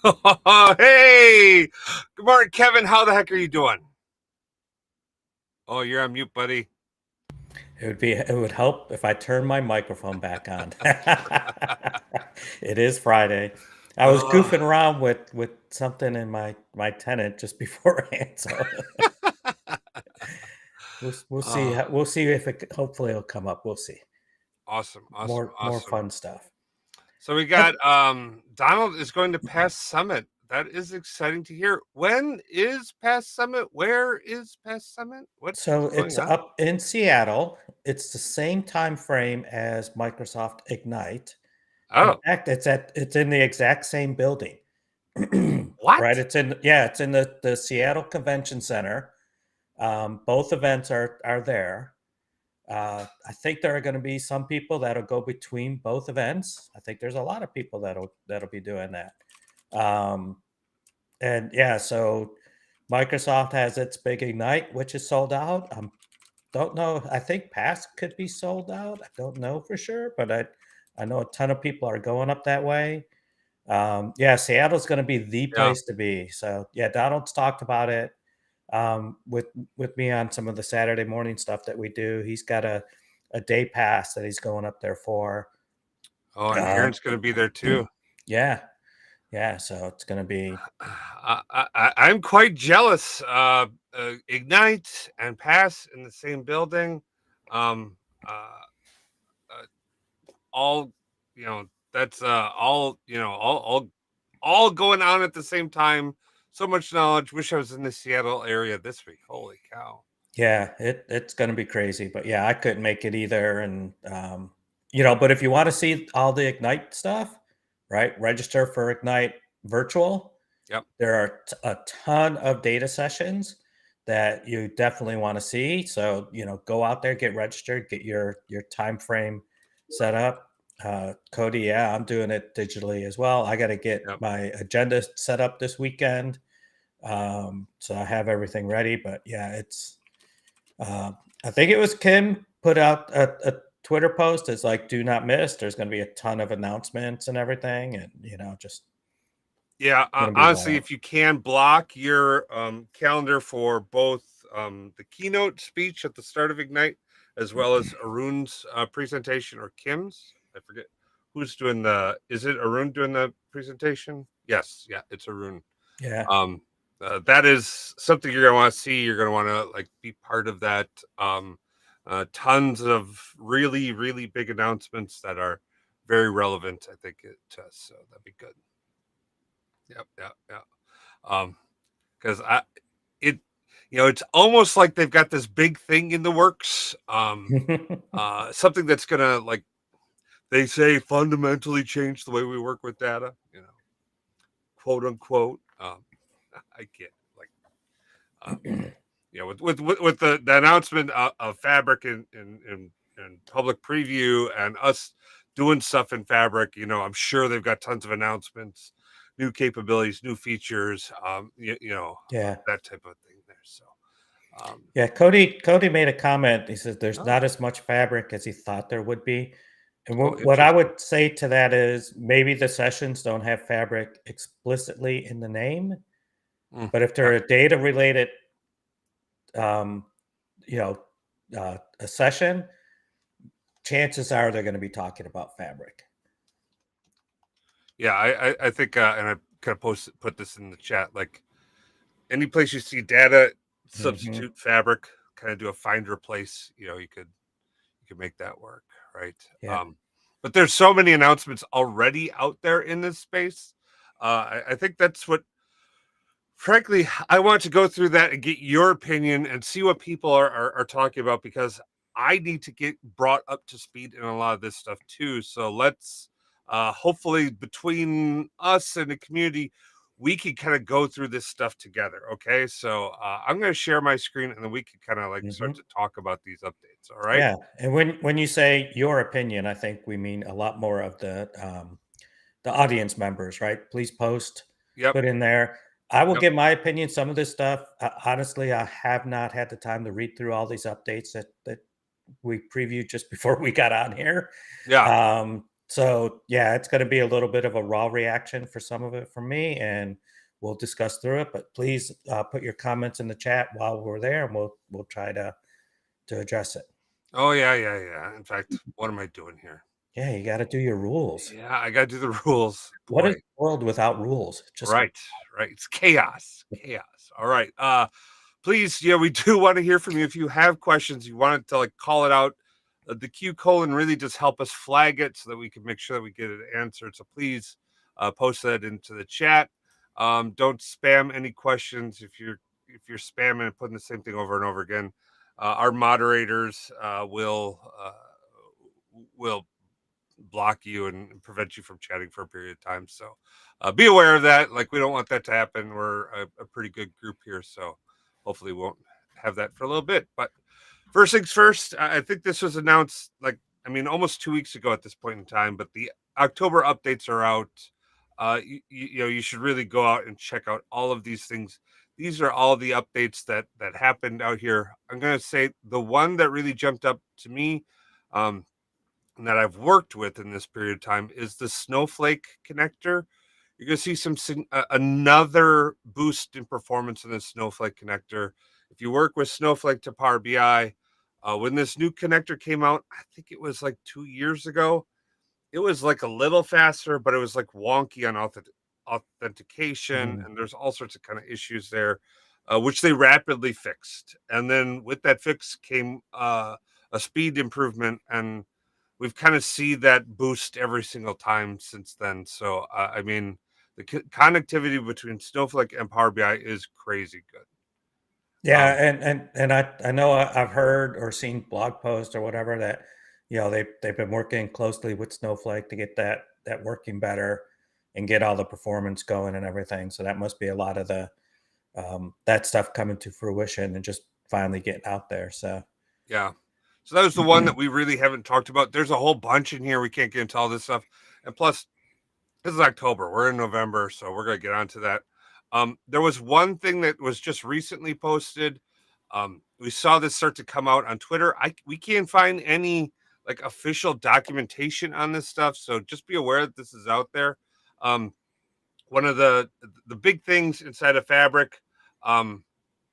Hey, good morning, Kevin. How the heck are you doing? Oh, you're on mute, buddy. It would help if I turned my microphone back on. It is Friday. I was Uh, goofing around with something in my tenant just beforehand, so we'll see uh, we'll see if hopefully it'll come up. We'll see. awesome, awesome, More awesome. fun stuff. So we Yep. got Donald is going to Pass Summit. That is exciting to hear. When is Pass Summit? Where is Pass Summit? What's So going it's on? up in Seattle. It's the same time frame as Microsoft Ignite. In Oh, fact, it's in the exact same building. Right? what? It's in the Seattle Convention Center. Both events are there. I think there are going to be some people that'll go between both events. I think there's a lot of people that'll be doing that. Um, and yeah, so Microsoft has its big Ignite, which is sold out. Don't know. I think Pass could be sold out. I don't know for sure, but I know a ton of people are going up that way. Yeah, Seattle's going to be the Yeah. place to be. So yeah, Donald's talked about it with me on some of the Saturday morning stuff that we do. He's got a day pass that he's going up there for. Oh, and Um, Aaron's going to be there too. yeah, yeah. So it's going to be I'm quite jealous. Ignite and Pass in the same building. Um, uh, uh, all that's all going on at the same time. So much knowledge. Wish I was in the Seattle area this week. Holy cow! yeah. It's going to be crazy, but yeah, I couldn't make it either. And but if you want to see all the Ignite stuff, right? Register for Ignite virtual. Yep. There are a ton of data sessions that you definitely want to see. So, go out there, get registered, get your time frame set up. Cody, yeah, I'm doing it digitally as well. I got to get Yep. my agenda set up this weekend, so I have everything ready. But yeah, it's. Uh, I think it was Kim put out a Twitter post. It's like, do not miss. There's going to be a ton of announcements and everything, and just Yeah. going to be Honestly, wild. if you can block your calendar for both the keynote speech at the start of Ignite as well as Arun's presentation or Kim's, I forget who's doing the. Is it Arun doing the presentation? Yes. Yeah, it's Arun. Yeah. Um, that is something you're gonna want to see. You're gonna want to like be part of that. Tons of really, really big announcements that are very relevant. I think to us, so that'd be good. Yep, yep, yep. Because it, it's almost like they've got this big thing in the works. Something that's gonna like they say fundamentally change the way we work with data. Quote unquote. I can't like um, with the announcement of Fabric in public preview and us doing stuff in Fabric, I'm sure they've got tons of announcements, new capabilities, new features, Yeah. that type of thing there. So, um, Yeah, Cody made a comment. He says there's oh, not as much fabric as he thought there would be. And oh, what I interesting. would say to that is maybe the sessions don't have fabric explicitly in the name, Mm, but if yeah, they're a data related, um, you know, a session, chances are they're going to be talking about fabric. yeah. I think, and I kind of put this in the chat. Like any place you see data, Hmm. substitute Fabric, kind of do a find replace. You can make that work, right? Yeah. But there's so many announcements already out there in this space. I think that's what, frankly, I want to go through that and get your opinion and see what people are talking about because I need to get brought up to speed in a lot of this stuff too. So let's hopefully between us and the community, we can kind of go through this stuff together. Okay, so I'm going to share my screen and then we can kind of like start Hmm. to talk about these updates. All right. Yeah. And when you say your opinion, I think we mean a lot more of the audience members, right? Please post, Yep. put in there. I will Yep. give my opinion. Some of this stuff, honestly, I have not had the time to read through all these updates that we previewed just before we got on here. Yeah. So yeah, it's going to be a little bit of a raw reaction for some of it from me, and we'll discuss through it. But please put your comments in the chat while we're there, and we'll try to address it. Oh yeah. In fact, what am I doing here? Yeah, you got to do your rules. Yeah, I gotta do the rules. What is Boy. the world without rules? Just Right, right. It's chaos. Chaos. All right. Please, yeah, we do want to hear from you. If you have questions, you wanted to like call it out. The Q colon really just help us flag it so that we can make sure that we get it answered. So please post that into the chat. Don't spam any questions if you're spamming and putting the same thing over and over again. Our moderators will block you and prevent you from chatting for a period of time. So be aware of that. Like, we don't want that to happen. We're a pretty good group here. So hopefully we won't have that for a little bit. But first things first, I think this was announced almost 2 weeks ago at this point in time, but the October updates are out. You should really go out and check out all of these things. These are all the updates that happened out here. I'm going to say the one that really jumped up to me, and that I've worked with in this period of time, is the Snowflake connector. You're going to see another boost in performance in the Snowflake connector. If you work with Snowflake to Power BI, when this new connector came out, I think it was like 2 years ago, it was like a little faster, but it was like wonky on authentication, mm, and there's all sorts of kind of issues there, which they rapidly fixed. And then with that fix came a speed improvement, and we've kind of see that boost every single time since then. So the connectivity between Snowflake and Power BI is crazy good. yeah, Um, and I know I've heard or seen blog posts or whatever that they've been working closely with Snowflake to get that working better and get all the performance going and everything. So that must be a lot of the that stuff coming to fruition and just finally getting out there. So yeah. So that was the one that we really haven't talked about. There's a whole bunch in here. We can't get into all this stuff. And plus, this is October. We're in November, so we're going to get onto that. There was one thing that was just recently posted. We saw this start to come out on Twitter. We can't find any like official documentation on this stuff, so just be aware that this is out there. Um, One of the big things inside of Fabric um,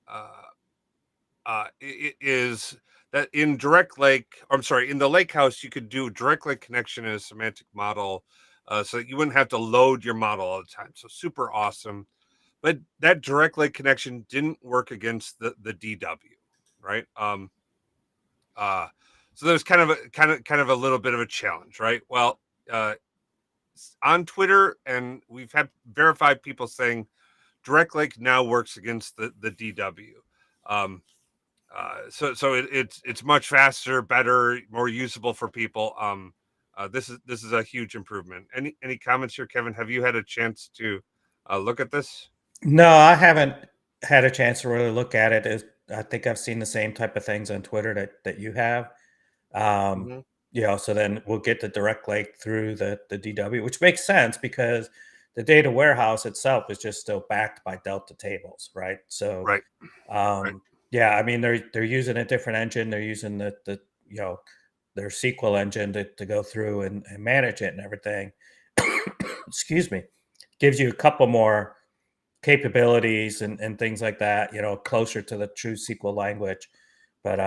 uh, is that in Direct Lake, I'm sorry, in the Lake House, you could do Direct Lake connection in a semantic model, so that you wouldn't have to load your model all the time. So super awesome. But that Direct Lake connection didn't work against the DW, right? Uh, so there's kind of a little bit of a challenge, right? Well, uh, on Twitter, and we've had verified people saying Direct Lake now works against the DW. Um, it's much faster, better, more usable for people. This is a huge improvement. Any comments here, Kevin? Have you had a chance to look at this? no, I haven't had a chance to really look at it. I think I've seen the same type of things on Twitter that you have. Um, Mm-hmm. so then we'll get the direct link through the DW, which makes sense because the data warehouse itself is just still backed by Delta tables, right? So, Right, right. um, yeah, I mean they're using a different engine. They're using the their SQL engine to go through and manage it and everything. Excuse me, gives you a couple more capabilities and things like that, closer to the true SQL language. But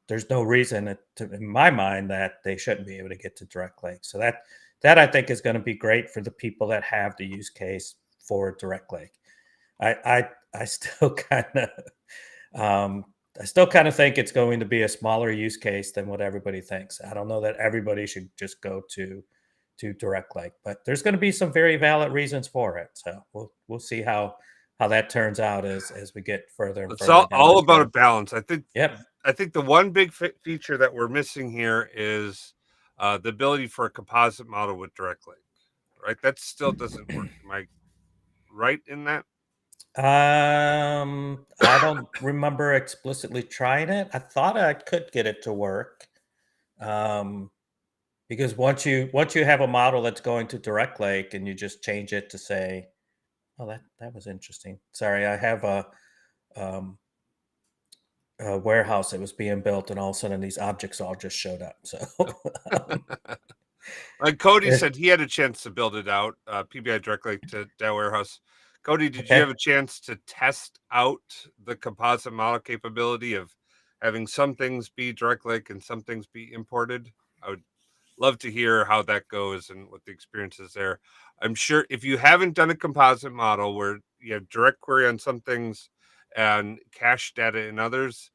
there's no reason in my mind that they shouldn't be able to get to direct link. So that I think is going to be great for the people that have the use case for direct link. I still kind of I still kind of think it's going to be a smaller use case than what everybody thinks. I don't know that everybody should just go to direct link, but there's going to be some very valid reasons for it. So we'll see how that turns out as we get further and It's further down all this about a road. balance. Yep. I think the one big feature that we're missing here is the ability for a composite model with direct link. Right, that still doesn't work. Am I right in that? I don't remember explicitly trying it. I thought I could get it to work. Um, because once you have a model that's going to direct lake and you just change it to say, oh, that was interesting. Sorry, I have um, a warehouse that was being built, and all of a sudden these objects all just showed up. So, um, Like Cody Eh, said, he had a chance to build it out, PBI Direct Lake to that warehouse. Cody, did you have Okay. a chance to test out the composite model capability of having some things be Direct Lake and some things be imported? I would love to hear how that goes and what the experience is there. I'm sure if you haven't done a composite model where you have direct query on some things and cache data in others,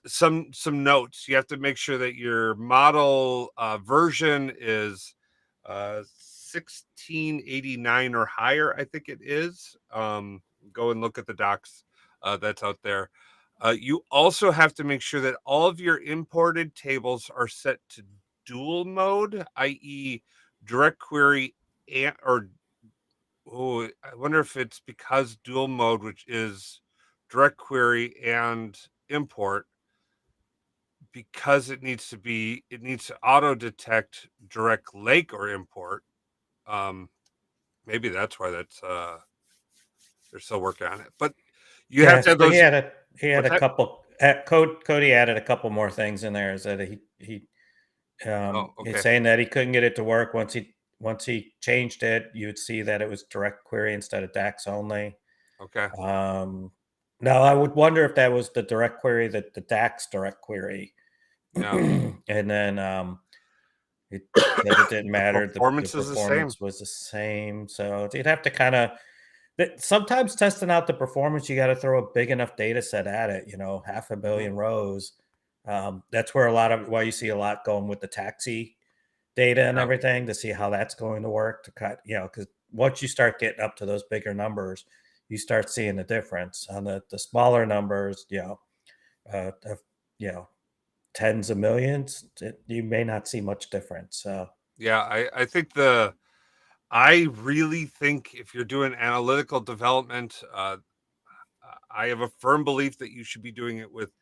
some notes. You have to make sure that your model version is 1689 or higher. I think it is. Go and look at the docs that's out there. You also have to make sure that all of your imported tables are set to dual mode, i.e., direct query and or oh, I wonder if it's because dual mode, which is direct query and import, because it needs to auto detect direct lake or import. Um, maybe that's why they're still working on it. But you have Yeah. to have So those. he had What's a that? couple. Cody added a couple more things in there. Is that Oh, he's okay, saying that he couldn't get it to work once he changed it. You would see that it was direct query instead of DAX only. okay, Um, Now I would wonder if that was the direct query, that the DAX direct query, yeah. and then it said it didn't The matter. The performance is the same. performance was the same. So you'd have to kind of sometimes testing out the performance, you got to throw a big enough data set at it. Half a Mhm. billion rows. That's where why you see a lot going with the taxi data and Yeah, everything to see how that's going to work to cut. Because once you start getting up to those bigger numbers, you start seeing the difference on the smaller numbers. Of, you know, tens of millions, you may not see much difference. So. yeah. I really think if you're doing analytical development, I have a firm belief that you should be doing it with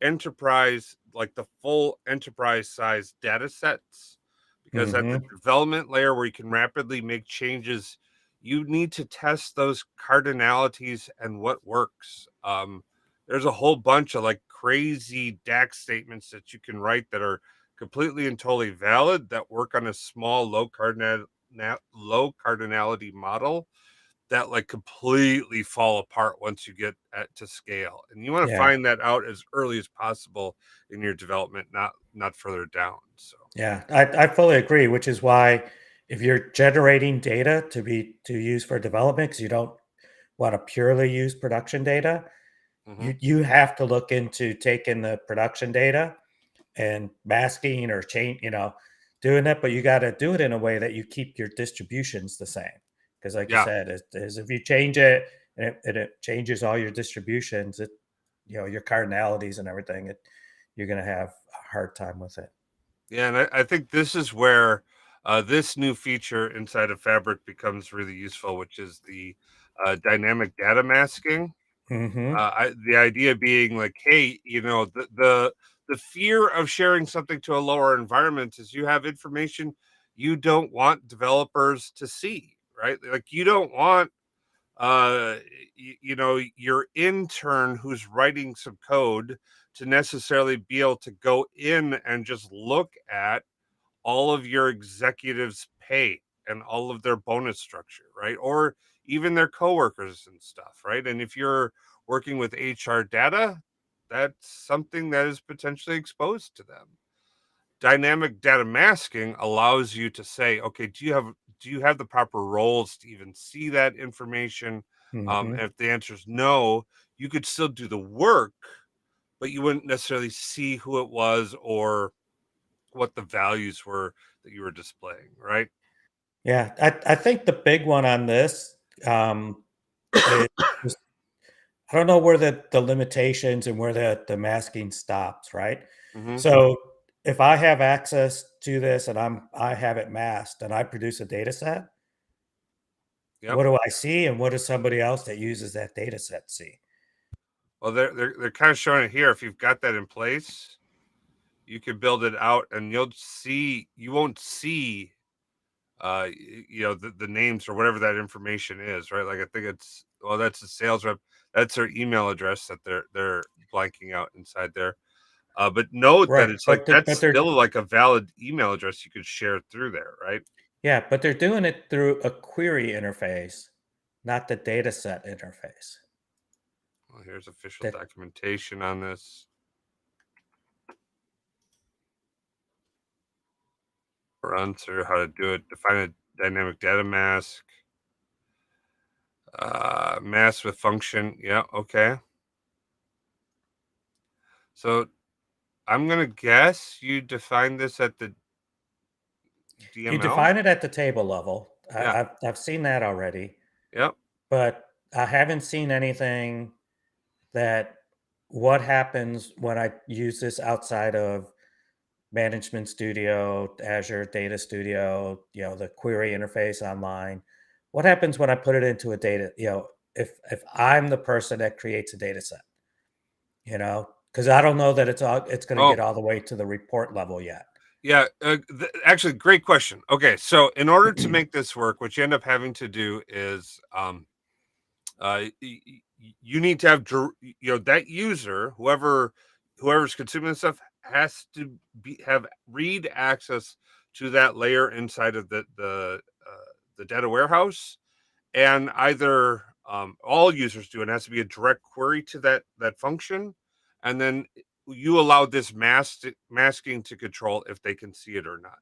enterprise, like the full enterprise size data sets, because at the Hmm. development layer where you can rapidly make changes, you need to test those cardinalities and what works. There's a whole bunch of like crazy DAX statements that you can write that are completely and totally valid that work on a small low cardinality model that like completely fall apart once you get to scale. And you want to Yeah. find that out as early as possible in your development, not further down. So Yeah, I fully agree, which is why if you're generating data to use for development, because you don't want to purely use production data, mhm. you have to look into taking the production data and masking or doing that, but you got to do it in a way that you keep your distributions the same. Because, like you Yeah, said, is if you change it and it changes all your distributions, your cardinalities and everything, you're going to have a hard time with it. yeah, and I think this is where this new feature inside of Fabric becomes really useful, which is the dynamic data masking. Hmm. The idea being like, hey, the fear of sharing something to a lower environment is you have information you don't want developers to see, right? Like you don't want uh your intern who's writing some code to necessarily be able to go in and just look at all of your executives pay and all of their bonus structure, right? Or even their coworkers and stuff, right? And if you're working with HR data, that's something that is potentially exposed to them. Dynamic data masking allows you to say, okay, do you have the proper roles to even see that information? Hmm. If the answer is no, you could still do the work, but you wouldn't necessarily see who it was or what the values were that you were displaying, right? Yeah, I think the big one on this is just, I don't know where the limitations and where the masking stops, right? Hmm. So if I have access to this and I have it masked and I produce a data set, Yep. what do I see and what does somebody else that uses that data set see? Well, they're kind of showing it here. If you've got that in place, you can build it out, and you won't see the names or whatever that information is, right? Like I think it's that's the sales rep. That's their email address that they're blanking out inside there. But note that Right, it's like that's but they're still like a valid email address you could share through there, right? yeah, but they're doing it through a query interface, not the data set interface. Well, here's official That documentation on this. Run through how to do it. Define a dynamic data mask. Mask with function. Yeah, okay. So I'm gonna guess you define this at the you DML. define it at the table level. Yeah. I've seen that already, Yep. but I haven't seen anything that what happens when I use this outside of Management Studio, Azure Data Studio, the query interface online. What happens when I put it into a data, if I'm the person that creates a data set, because I don't know that it's going to Oh, get all the way to the report level yet. yeah. Actually, great question. Okay, so in order to make this work, what you end up having to do is you need to have that user, whoever's consuming this stuff, has to have read access to that layer inside of the data warehouse, and either all users do, and it has to be a direct query to that function, and then you allow this masking to control if they can see it or not,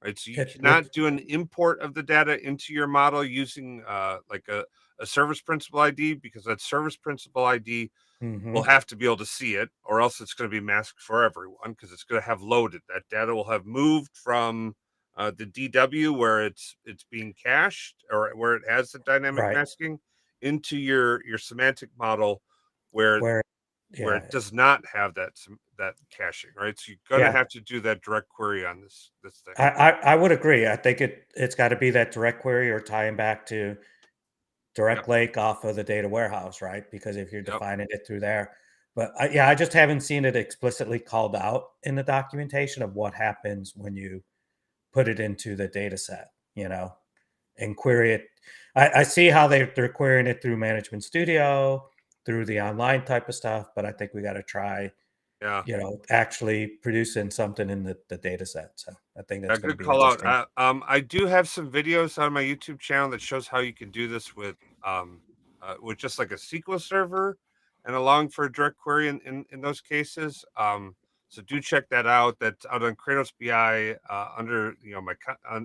right? So you It cannot would. do an import of the data into your model using like a service principal ID, because that service principal ID will Hmm. have to be able to see it, or else it's going to be masked for everyone, because it's going to have loaded. That data will have moved from the DW, where it's being cached, or where it has the dynamic Right. masking, into your semantic model, where Where, where yeah, it does not have that caching, right? So you're going to yeah. have to do that direct query on this thing. I would agree. I think it's got to be that direct query or tying back to Yep, direct lake off of the data warehouse, right? Because if you're yep, defining it through there, but yeah, I just haven't seen it explicitly called out in the documentation of what happens when you put it into the data set, and query it. I see how they're querying it through Management Studio, through the online type of stuff, but I think we got to try, yeah. actually producing something in the data set. So I think A that's going to good be call out. interesting. I do have some videos on my YouTube channel that shows how you can do this with just like a SQL server and allowing for a direct query in those cases. So do check that out. That's out on Kratos BI under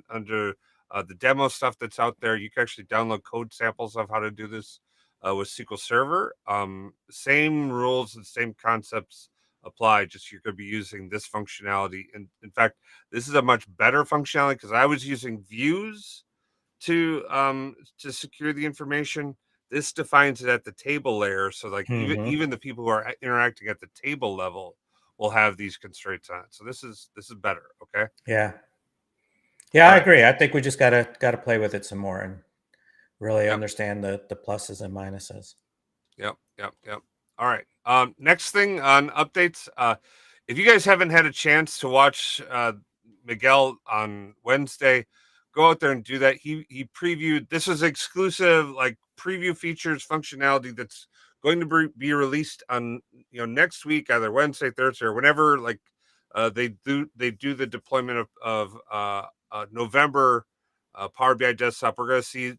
under the demo stuff that's out there. You can actually download code samples of how to do this with SQL Server. Same rules and same concepts apply. Just you're going to be using this functionality. And in fact, this is a much better functionality, because I was using views to secure the information. This defines it at the table layer, so like Hmm. even the people who are interacting at the table level will have these constraints on it. So this is better. Okay. Yeah, yeah, All I right. agree. I think we just gotta play with it some more and really Yep. understand the pluses and minuses. Yep. Yep. Yep. All right. Next thing on updates. If you guys haven't had a chance to watch Miguel on Wednesday, go out there and do that. He previewed. This is exclusive, like preview features functionality that's going to be released on next week, either Wednesday, Thursday, or whenever. Like they do the deployment of November Power BI desktop. We're going to see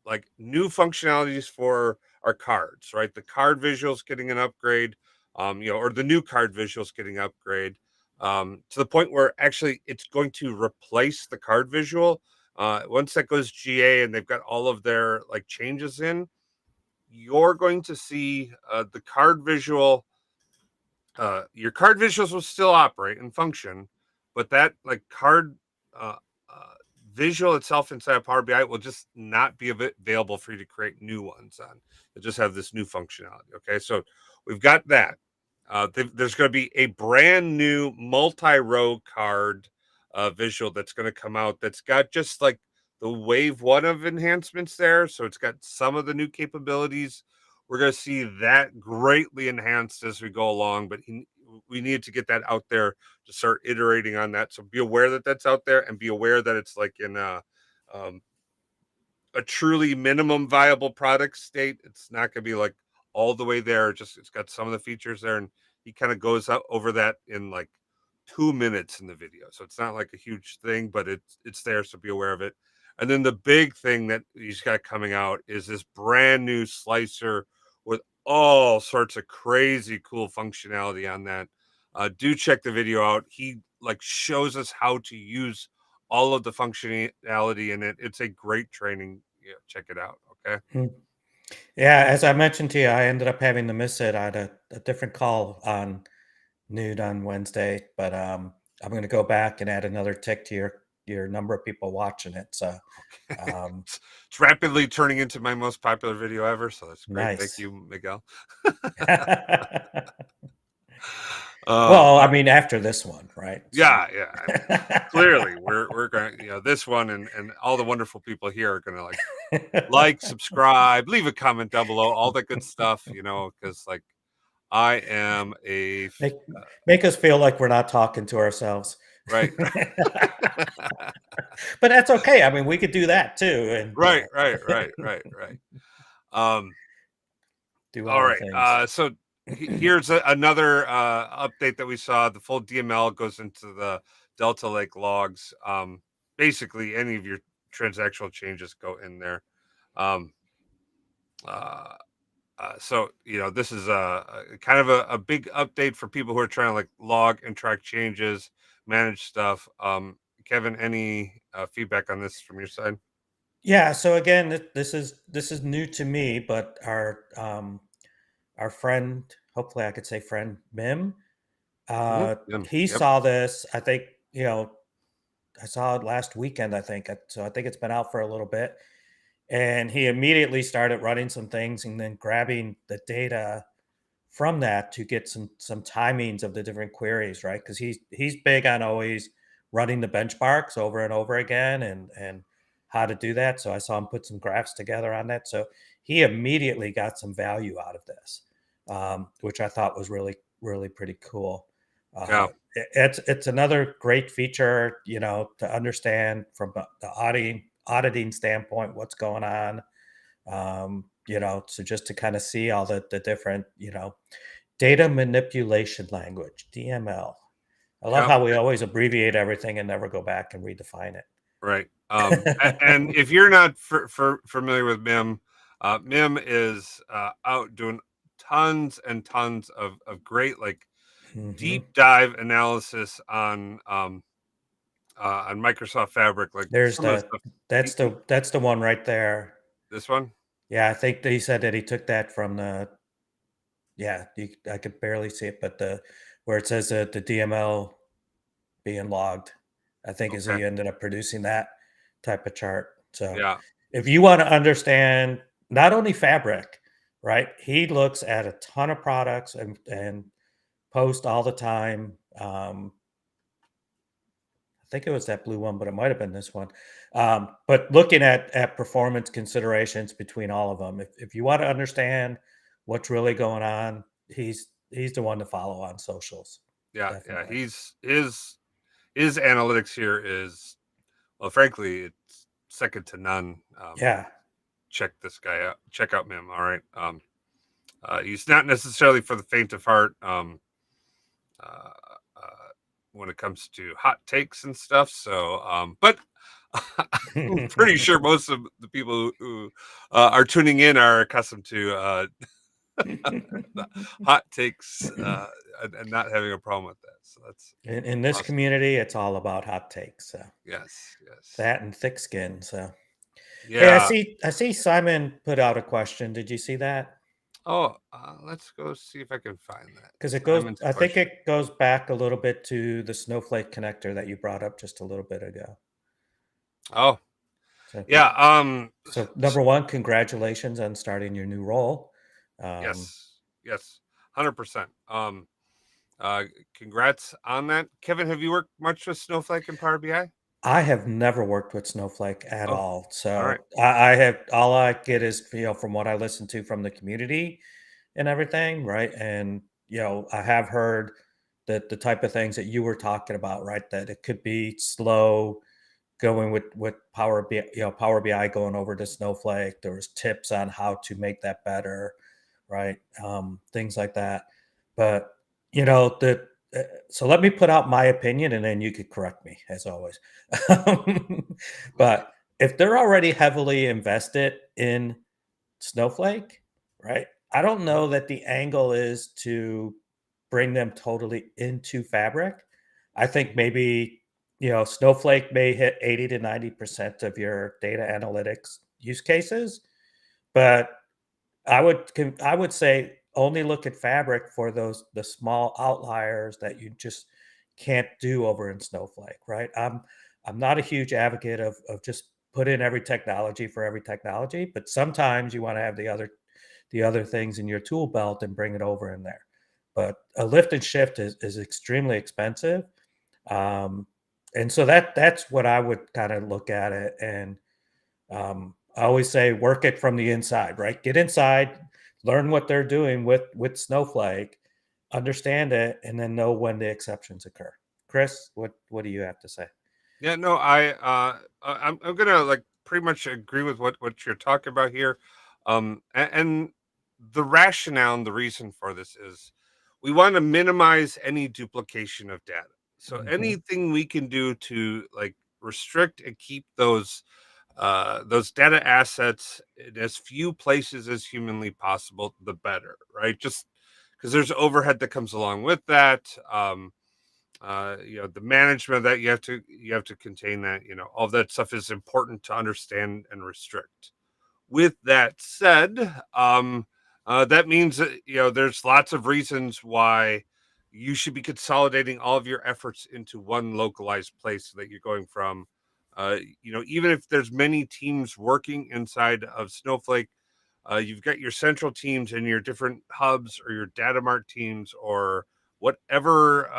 like new functionalities for our cards, right? The card visuals getting an upgrade, or the new card visuals getting upgrade, to the point where actually it's going to replace the card visual. Once that goes GA and they've got all of their like changes in, you're going to see the card visual. Your card visuals will still operate and function, but that like card uh, uh, visual itself inside of Power BI will just not be available for you to create new ones on. You'll just have this new functionality. Okay, so we've got that. There's going to be a brand new multi-row card visual that's going to come out. That's got just like the wave one of enhancements there. So it's got some of the new capabilities. We're going to see that greatly enhanced as we go along, but we need to get that out there to start iterating on that. So be aware that that's out there, and be aware that it's like in um, a truly minimum viable product state. It's not going to be like all the way there. Just it's got some of the features there, and he kind of goes out over that in like 2 minutes in the video. So it's not like a huge thing, but it's there, so be aware of it. And then the big thing that he's got coming out is this brand new slicer with all sorts of crazy cool functionality on that. Do check the video out. He like shows us how to use all of the functionality in it. It's a great training. Yeah, check it out. Okay. Hmm. Yeah, as I mentioned to you, I ended up having to miss it. I had a different call on noon on Wednesday, but I'm going to go back and add another tick to your number of people watching it. So Okay. um, It's rapidly turning into my most popular video ever, so that's great. Thank nice. you, Miguel. Well, I Uh, mean, after this one, right? So. yeah, yeah. I mean, clearly, we're going. This one and all the wonderful people here are going to like, subscribe, leave a comment down below, all that good stuff. Because like I am make make us feel like we're not talking to ourselves. right, But that's okay. I mean, we could do that too, and right. Um, do all other right. things. So here's another update that we saw. The full DML goes into the Delta Lake logs. Basically, any of your transactional changes go in there. Um, uh, so this is a kind of a big update for people who are trying to like log and track changes, manage stuff. Kevin, any feedback on this from your side? Yeah. So again, this is new to me, but our friend, hopefully I could say friend Mim, he Yep. saw this. I think I saw it last weekend. I think so. I think it's been out for a little bit, and he immediately started running some things and then grabbing the data from that to get some timings of the different queries, right? Because he's big on always running the benchmarks over and over again and how to do that. So I saw him put some graphs together on that. So he immediately got some value out of this, which I thought was really pretty cool. Yeah. It's another great feature, to understand from the auditing standpoint what's going on. So just to kind of see all the different, data manipulation language, DML. I love Yep. how we always abbreviate everything and never go back and redefine Right. And it. if you're not familiar with MIM, MIM is out doing tons and tons of great like Hmm. deep dive analysis on Microsoft Fabric, like There's some of the the stuff. that's the one right there. This one, Yeah, I think that he said that he took that from the yeah, I could barely see it, but the where it says the DML being logged, I think is okay, he ended up producing that type of chart. So yeah, if you want to understand not only fabric, right? He looks at a ton of products and post all the time. I think it was that blue one, but it might have been this one. But looking at performance considerations between all of them, if you want to understand what's really going on, he's the one to follow on socials, yeah. definitely. He's his analytics here is, well, frankly, it's second to none. Yeah. Check this guy out. Check out MIM. All right. He's not necessarily for the faint of heart. Uh, uh, when it comes to hot takes and stuff. So, but I'm pretty sure most of the people who are tuning in are accustomed to the hot takes and not having a problem with that. So that's In this awesome. community, it's all about hot takes. So Yes, yes, fat and thick skin. So hey, I yeah. see I see Simon put out a question. Did you see that? Oh, let's go see if I can find that. Because Simon's I think question. it goes back a little bit to the Snowflake connector that you brought up just a little bit ago. Oh, So, yeah. so number one, congratulations on starting your new role. Um, yes, 100%. Uh, congrats on that, Kevin. Have you worked much with Snowflake and Power BI? I have never worked with Snowflake at Oh, all. all right. So I have all I get is, from what I listen to from the community and everything, right? And I have heard that the type of things that you were talking about, right? That it could be slow going with Power BI, Power BI going over to Snowflake. There was tips on how to make that better, right? Things like that. But You know, so let me put out my opinion and then you could correct me as always. But if they're already heavily invested in Snowflake, right? I don't know that the angle is to bring them totally into Fabric. I think Mhm. maybe, Snowflake may hit 80 to 90% of your data analytics use cases, but I would say only look at Fabric for the small outliers that you just can't do over in Snowflake, right? I'm not a huge advocate of just put in every technology for every technology, but sometimes you want to have the other things in your tool belt and bring it over in there. But a lift and shift is extremely expensive. Um, and so that's what I would kind of look at it. And I always say work it from the inside, right? Get inside, learn what they're doing with Snowflake, understand it, and then know when the exceptions occur. Chris, what do you have to say? Yeah, no, I'm gonna like pretty much agree with what you're talking about here, and the rationale and the reason for this is we want to minimize any duplication of data. So Hmm. anything we can do to like restrict and keep those data assets in as few places as humanly possible, the better, right? Just because there's overhead that comes along with that. The management of that you have to contain that. All that stuff is important to understand and restrict. With that said, that means that there's lots of reasons why you should be consolidating all of your efforts into one localized place so that you're going from even if there's many teams working inside of Snowflake, you've got your central teams and your different hubs or your data mart teams or whatever,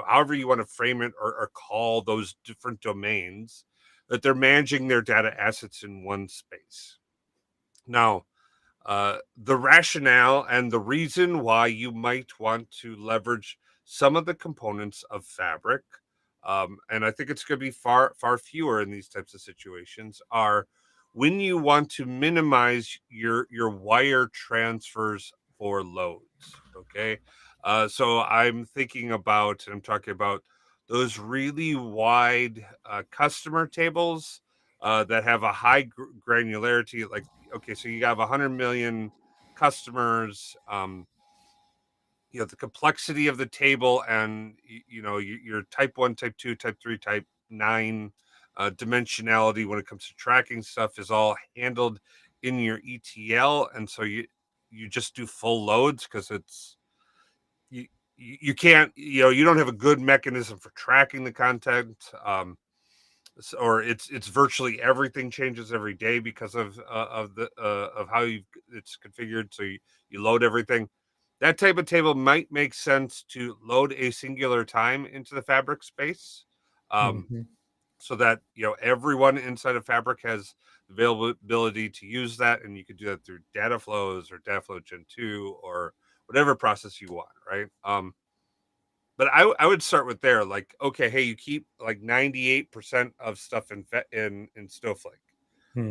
however you want to frame it or call those different domains, that they're managing their data assets in one space. Now, the rationale and the reason why you might want to leverage some of the components of Fabric, and I think it's going to be far far fewer in these types of situations, are when you want to minimize your wire transfers for loads. Okay, so I'm talking about those really wide customer tables that have a high granularity. Like, okay, so you have 100 million customers. The complexity of the table and your type 1, type 2, type 3, type 9 dimensionality when it comes to tracking stuff is all handled in your ETL, and so you just do full loads because it's you can't, you don't have a good mechanism for tracking the content. Or it's virtually everything changes every day because of how it's configured. So you load everything. That type of table might make sense to load a singular time into the Fabric space, um, Hmm. so that everyone inside of Fabric has availability to use that, and you could do that through data flows or data flow Gen 2 or whatever process you want, right? But I would start with there. Like, okay, hey, you keep like 98% of stuff in Snowflake.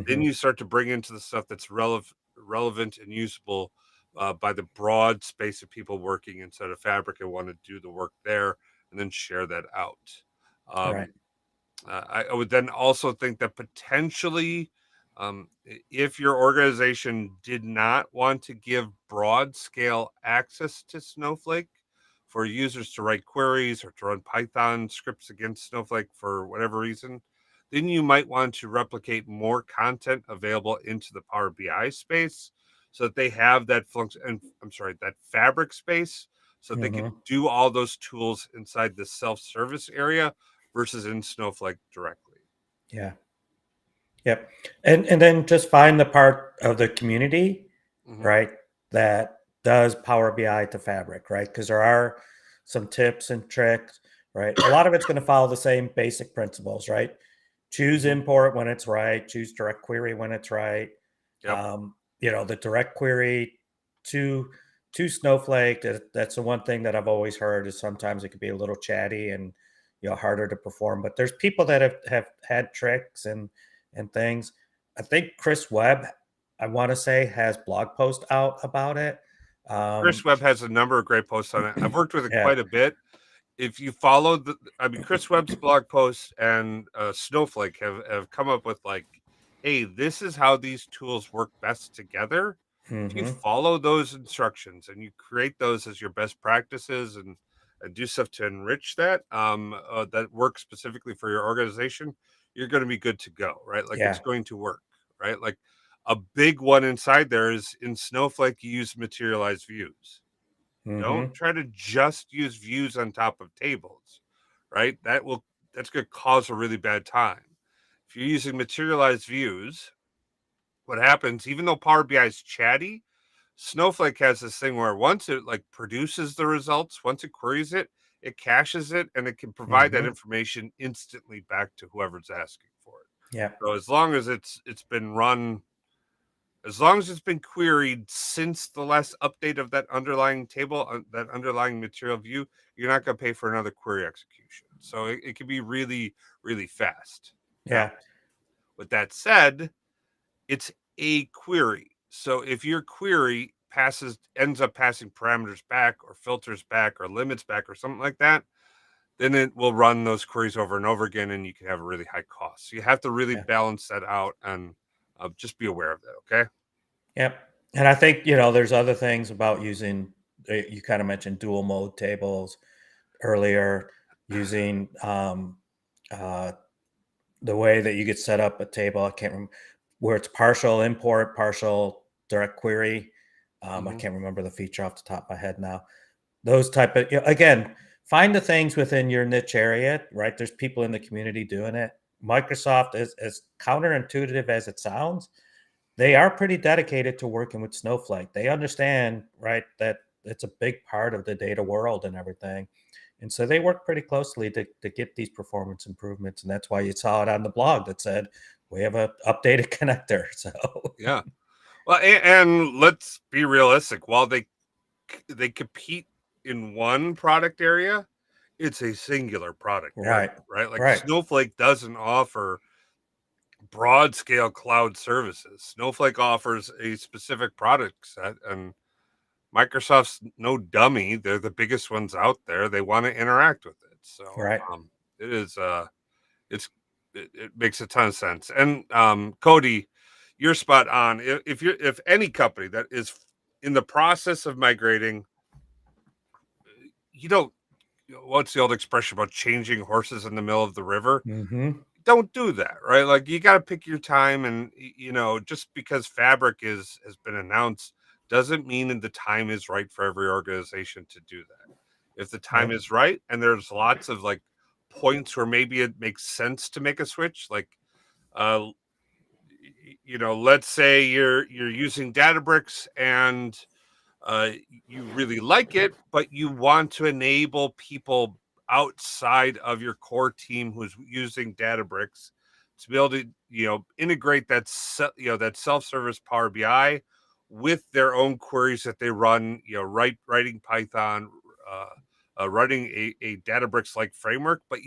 Then Hmm. you start to bring into the stuff that's relevant and usable by the broad space of people working inside of Fabric and want to do the work there, and then share that out. Right. Um, I would then also think that potentially, if your organization did not want to give broad scale access to Snowflake for users to write queries or to run Python scripts against Snowflake for whatever reason, then you might want to replicate more content available into the Power BI space so that they have that function. And I'm sorry, that Fabric space, so they Hmm. can do all those tools inside the self service area versus in Snowflake directly. Yeah. Yep. And then just find the part of the community, Hmm. right, that does Power BI to Fabric, right? Because there are some tips and tricks, right? A lot of it's going to follow the same basic principles, right? Choose Hmm. import when it's right, choose direct query when it's right. Yep. The direct query to to Snowflake, that's the one thing that I've always heard is sometimes it could be a little chatty and harder to perform. But there's people that have had tricks and things. I think Chris Webb, I want to say, has blog post out about it. Chris Webb has a number of great posts on it. I've worked with it Yeah. quite a bit. If you follow Chris Webb's blog posts and Snowflake have come up with like, hey, this is how these tools work best together. If you Hmm. follow those instructions and you create those as your best practices and do stuff to enrich that that works specifically for your organization, you're going to be good to go, right? Like it's Yeah. going to work, right? Like a big one inside there is in Snowflake, you use materialized views. Don't Hmm. try to just use views on top of tables, right? That's going to cause a really bad time. If you're using materialized views, what happens, even though Power BI is chatty, Snowflake has this thing where once it like produces the results, once it queries it, it caches it and it can provide that Hmm. information instantly back to whoever's asking for it. Yeah. So as long as it's been run, as long as it's been queried since the last update of that underlying table, that underlying material view, you're not going to pay for another query execution. So it can be really, really fast. Now, Yeah. with that said, it's a query. So if your query ends up passing parameters back or filters back or limits back or something like that, then it will run those queries over and over again and you can have a really high cost. So you have to really Yeah. balance that out and just be aware of that. Okay. Yep. And I think, there's other things about using, you kind of mentioned dual mode tables earlier, using uh, the way that you could set up a table. I can't remember where it's partial import, partial direct query. I Mm-hmm. can't remember the feature off the top of my head now. Those type of, again, find the things within your niche area, right? There's people in the community doing it. Microsoft is as counterintuitive as it sounds, they are pretty dedicated to working with Snowflake. They understand, right, that it's a big part of the data world and everything. And so they work pretty closely to get these performance improvements. And that's why you saw it on the blog that said, we have a updated connector. So, Yeah. Well, and let's be realistic. While they compete in one product area, it's a singular product area, right, right? Like right, Snowflake doesn't offer broad scale cloud services. Snowflake offers a specific product set, and Microsoft's no dummy. They're the biggest ones out there. They want to interact with it. So right. it is it's it makes a ton of sense. And Cody, you're spot on. If any company that is in the process of migrating, you don't, what's the old expression about changing horses in the middle of the river? Hmm. Don't do that, right? Like you got to pick your time, and just because Fabric has been announced doesn't mean that the time is right for every organization to do that. If the time Nope. is right, and there's lots of like points where maybe it makes sense to make a switch, like uh, let's say you're using Databricks and uh, you really like it, but you want to enable people outside of your core team who's using Databricks to be able to, integrate that self-service Power BI with their own queries that they run, writing Python, writing a Databricks-like framework, but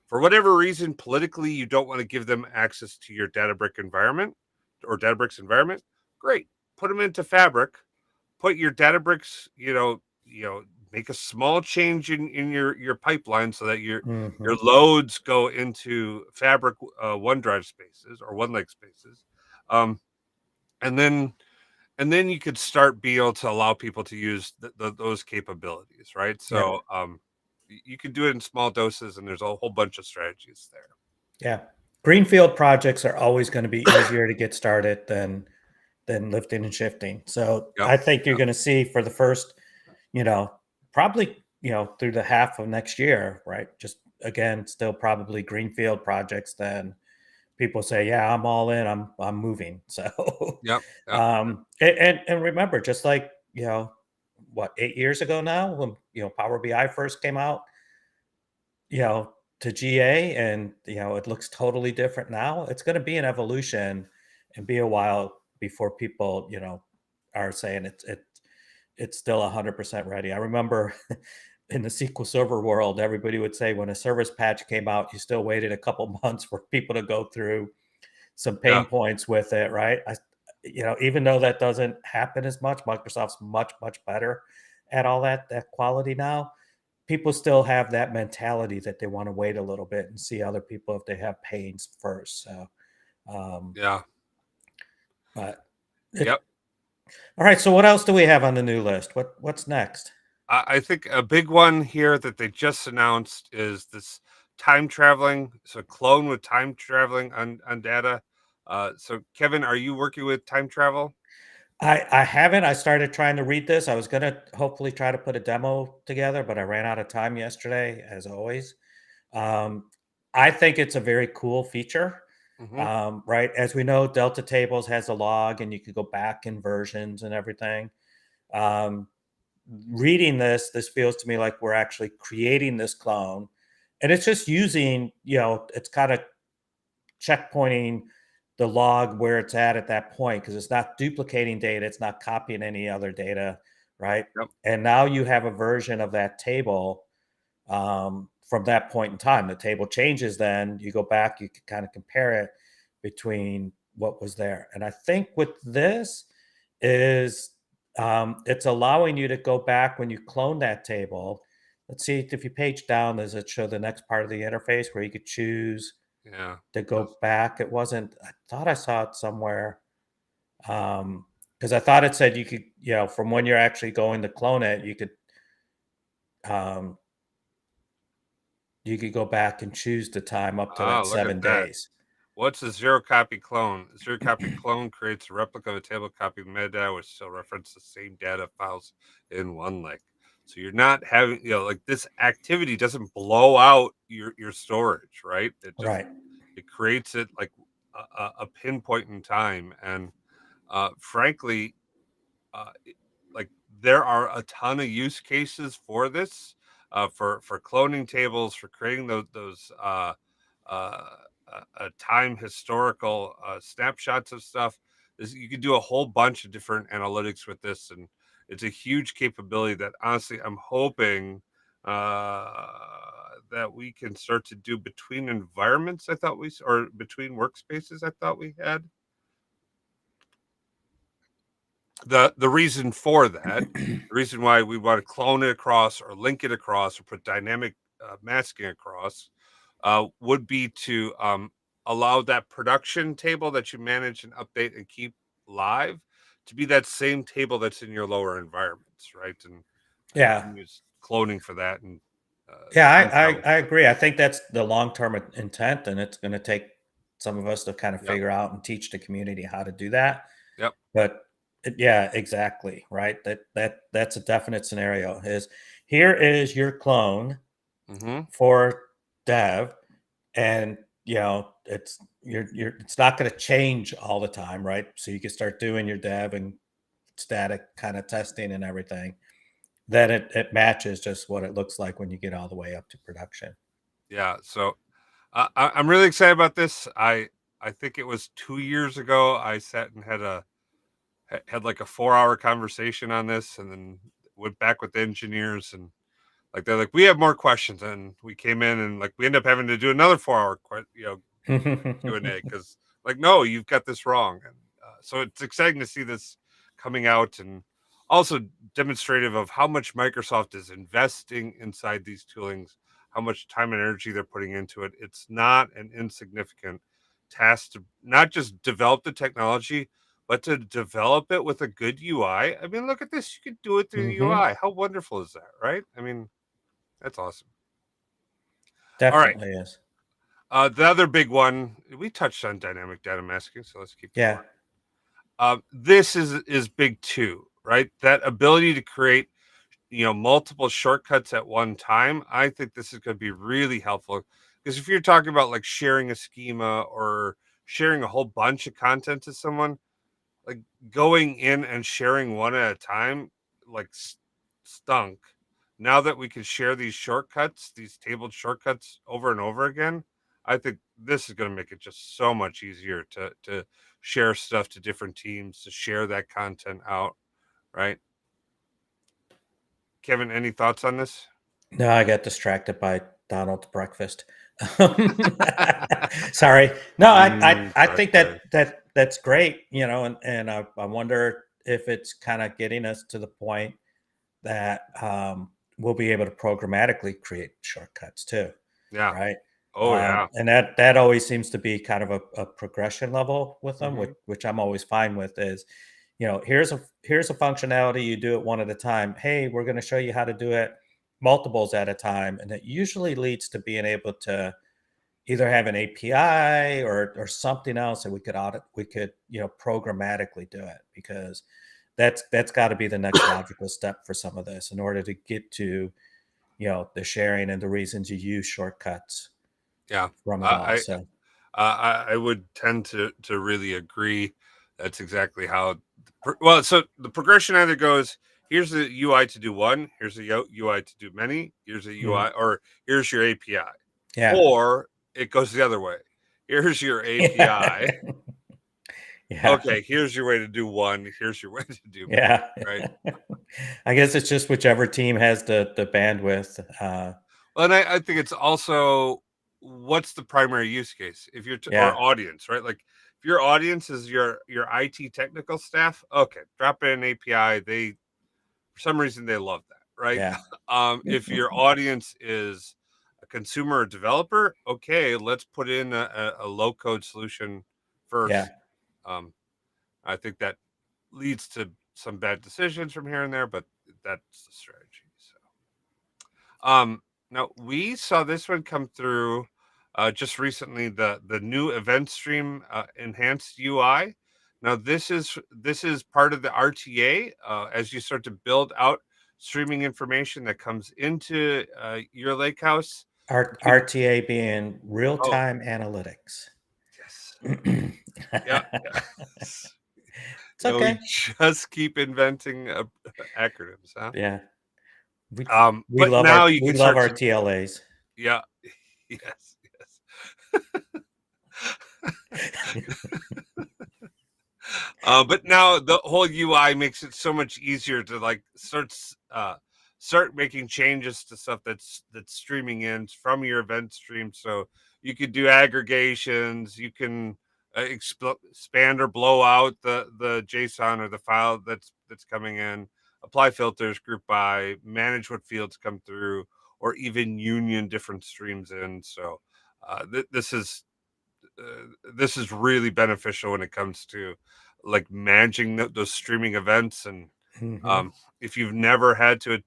for whatever reason, politically, you don't want to give them access to your Databricks environment or Databricks environment. Great, put them into Fabric, put your Databricks, make a small change in your pipeline so that your Hmm. loads go into Fabric OneDrive spaces or OneLake spaces, um, and then you could start be able to allow people to use those capabilities, right? Yep. So you can do it in small doses, and there's a whole bunch of strategies there. Yeah. Greenfield projects are always going to be easier to get started than lifting and shifting. So Yep. I think you're going to see for the first, you know, probably, through the half of next year, right? Just again, still probably greenfield projects. Then people say, yeah, I'm all in. I'm moving. So, Yep. Yep. and remember, just like, what, 8 years ago now, when Power BI first came out, to GA, and it looks totally different now. It's going to be an evolution and be a while before people are saying it's still 100% ready. I remember in the SQL Server world, everybody would say when a service patch came out, you still waited a couple months for people to go through some Yeah. pain points with it, right? even though that doesn't happen as much, Microsoft's much better at all that quality now. People still have that mentality that they want to wait a little bit and see other people if they have pains first. So, um, Yeah. but Yep. all right. So what else do we have on the new list? What's next? I think a big one here that they just announced is this time traveling. So clone with time traveling on data. So Kevin, are you working with time travel? I haven't. I started trying to read this. I was gonna hopefully try to put a demo together, but I ran out of time yesterday, as always. Um, I think it's a very cool feature. Hmm. Right, as we know, Delta Tables has a log, and you could go back in versions and everything. Um, Reading this feels to me like we're actually creating this clone, and it's just using, it's kind of checkpointing the log where it's at that point, because it's not duplicating data, it's not copying any other data, right? Yep. And now you have a version of that table from that point in time. The table changes, then you go back, you can kind of compare it between what was there. And I think with this is it's allowing you to go back when you clone that table. Let's see if you page down, does it show the next part of the interface where you could choose Yeah. to It does. go back? It wasn't, I thought I saw it somewhere. Because I thought it said you could, from when you're actually going to clone it, um, you could go back and choose the time up to that Look at 7 that. days. What's a zero copy clone? A zero copy clone creates a replica of a table copy metadata which still reference the same data files in one link. So you're not having, like this activity doesn't blow out your storage, right? Right. It creates it like a pinpoint in time. And frankly, like there are a ton of use cases for this, for cloning tables, for creating those uh, time historical snapshots of stuff. You can do a whole bunch of different analytics with this, and it's a huge capability that honestly I'm hoping uh, that we can start to do between environments. Or between workspaces. I thought we had the reason for that, the reason why we want to clone it across or link it across or put dynamic masking across, would be to allow that production table that you manage and update and keep live to be that same table that's in your lower environments, right? And you Yeah. can use cloning for that and Yeah, time travel I for it. agree. I think that's the long-term intent, and it's gonna take some of us to kind of Yep. figure out and teach the community how to do that. Yep. But yeah, exactly, right? That's a definite scenario. Is here is your clone Mm-hmm. for dev, and it's not going to change all the time, right? So you can start doing your dev and static kind of testing and everything. Then it matches just what it looks like when you get all the way up to production. Yeah. So I'm really excited about this. I think it was 2 years ago I sat and had like a 4 hour conversation on this, and then went back with the engineers, and like they're like, we have more questions, and we came in and like we end up having to do another 4 hour Q&A because like, no, you've got this wrong. And so it's exciting to see this coming out, and also demonstrative of how much Microsoft is investing inside these toolings, how much time and energy they're putting into it. It's not an insignificant task to not just develop the technology, but to develop it with a good UI. I mean, look at this. You could do it through the Hmm. UI. How wonderful is that, right? I mean, that's awesome. All right. Definitely is. The other big one, we touched on dynamic data masking, so let's keep Yeah. going. This is big too, right? That ability to create, multiple shortcuts at one time. I think this is going to be really helpful because if you're talking about like sharing a schema or sharing a whole bunch of content to someone, like going in and sharing one at a time, like stunk. Now that we can share these shortcuts, these tabled shortcuts over and over again, I think this is going to make it just so much easier to share stuff to different teams, to share that content out, right? Kevin, any thoughts on this? No, I got distracted by Donald's breakfast. Um, Sorry. No, I Sorry, think that sorry. that's great, and I wonder if it's kind of getting us to the point that we'll be able to programmatically create shortcuts too, Yeah. right? Oh yeah. And that always seems to be kind of a progression level with them, Hmm. which I'm always fine with. Is here's a functionality, you do it one at a time. Hey, we're going to show you how to do it multiples at a time, and it usually leads to being able to either have an API or something else that we could programmatically do it, because that's got to be the next logical step for some of this in order to get to the sharing and the reasons you use shortcuts Yeah. from it all. I So I would tend to really agree. That's exactly how. Well, so the progression either goes, here's the UI to do one, here's the UI to do many, here's a mhm. UI, or here's your API, Yeah. or it goes the other way. Here's your Yeah. API. Yeah. Okay, here's your way to do one. Here's your way to do many. Yeah. Right. I guess it's just whichever team has the bandwidth. Well, and I think it's also what's the primary use case if you're or Yeah. audience, right? Like if your audience is your IT technical staff, okay, drop in an API. They for some reason they love that, right? Yeah. If your audience is a consumer or developer, okay, let's put in a low code solution Yeah. first. Um, I think that leads to some bad decisions from here and there, but that's the strategy. So. Now we saw this one come through just recently. The new event stream enhanced UI. Now this is part of the RTA as you start to build out streaming information that comes into your lakehouse. You can RTA being real oh time analytics. yes It's yeah we okay. just keep inventing acronyms, huh? Yeah. We we But love now our you we can love start our to TLAs. yeah yes but now the whole UI makes it so much easier to like start making changes to stuff that's streaming in from your event stream. So you could do aggregations, you can expand or blow out the JSON or the file that's coming in, apply filters, group by, manage what fields come through, or even union different streams in. So this is really beneficial when it comes to like managing those streaming events. And Mhm. um, if you've never had to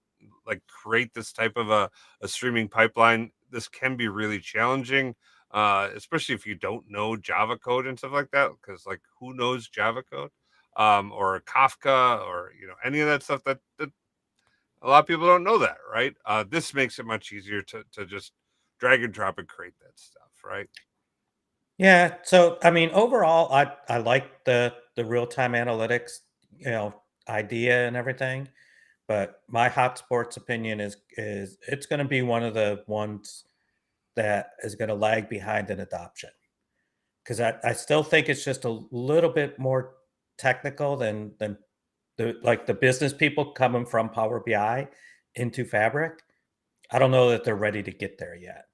like create this type of a streaming pipeline, this can be really challenging, especially if you don't know Java code and stuff like that, because like who knows Java code, or Kafka, or any of that stuff that a lot of people don't know that, right? This makes it much easier to just drag and drop and create that stuff, right? Yeah, so, I mean, overall, I like the real-time analytics, you know, idea and everything, but my hot sports opinion is it's gonna be one of the ones that is gonna lag behind in adoption, 'cause I still think it's just a little bit more technical than the business people coming from Power BI into Fabric. I don't know that they're ready to get there yet.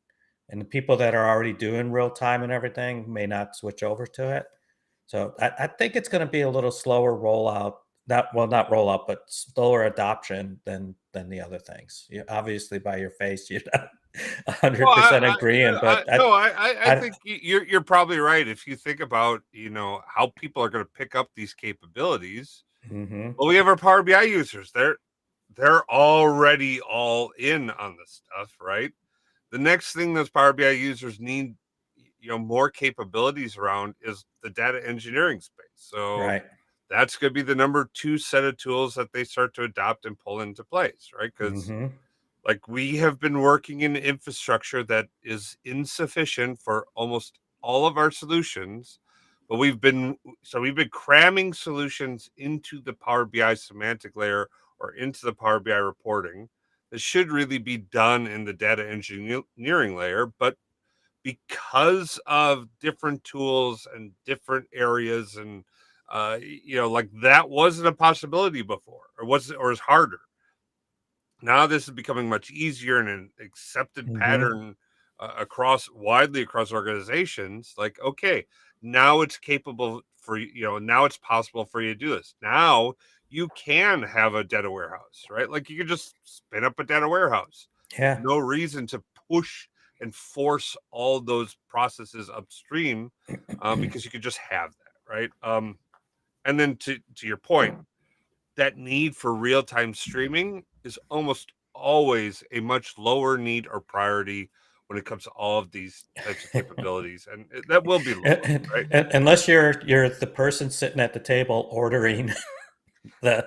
And the people that are already doing real time and everything may not switch over to it. So I think it's going to be a little slower rollout. Not rollout, but slower adoption than the other things. You, obviously, by your face, you're not Well, 100% agreeing, but no, I I think you're probably right. If you think about how people are going to pick up these capabilities, hmm well, we have our Power BI users. They're already all in on this stuff, right? The next thing those Power BI users need, more capabilities around is the data engineering space. So right. that's going to be the number two set of tools that they start to adopt and pull into place, right? Because hmm like we have been working in infrastructure that is insufficient for almost all of our solutions, but we've been cramming solutions into the Power BI semantic layer or into the Power BI reporting. This should really be done in the data engineering layer, but because of different tools and different areas and like that wasn't a possibility before, or is harder. Now this is becoming much easier and an accepted hmm pattern widely across organizations. Like, okay, now it's capable for now it's possible for you to do this. Now you can have a data warehouse, right? Like you can just spin up a data warehouse. There's Yeah. no reason to push and force all those processes upstream, because you could just have that, right? And then to your point, that need for real time streaming is almost always a much lower need or priority when it comes to all of these types of capabilities, and that will be lower, right? Unless you're the person sitting at the table ordering the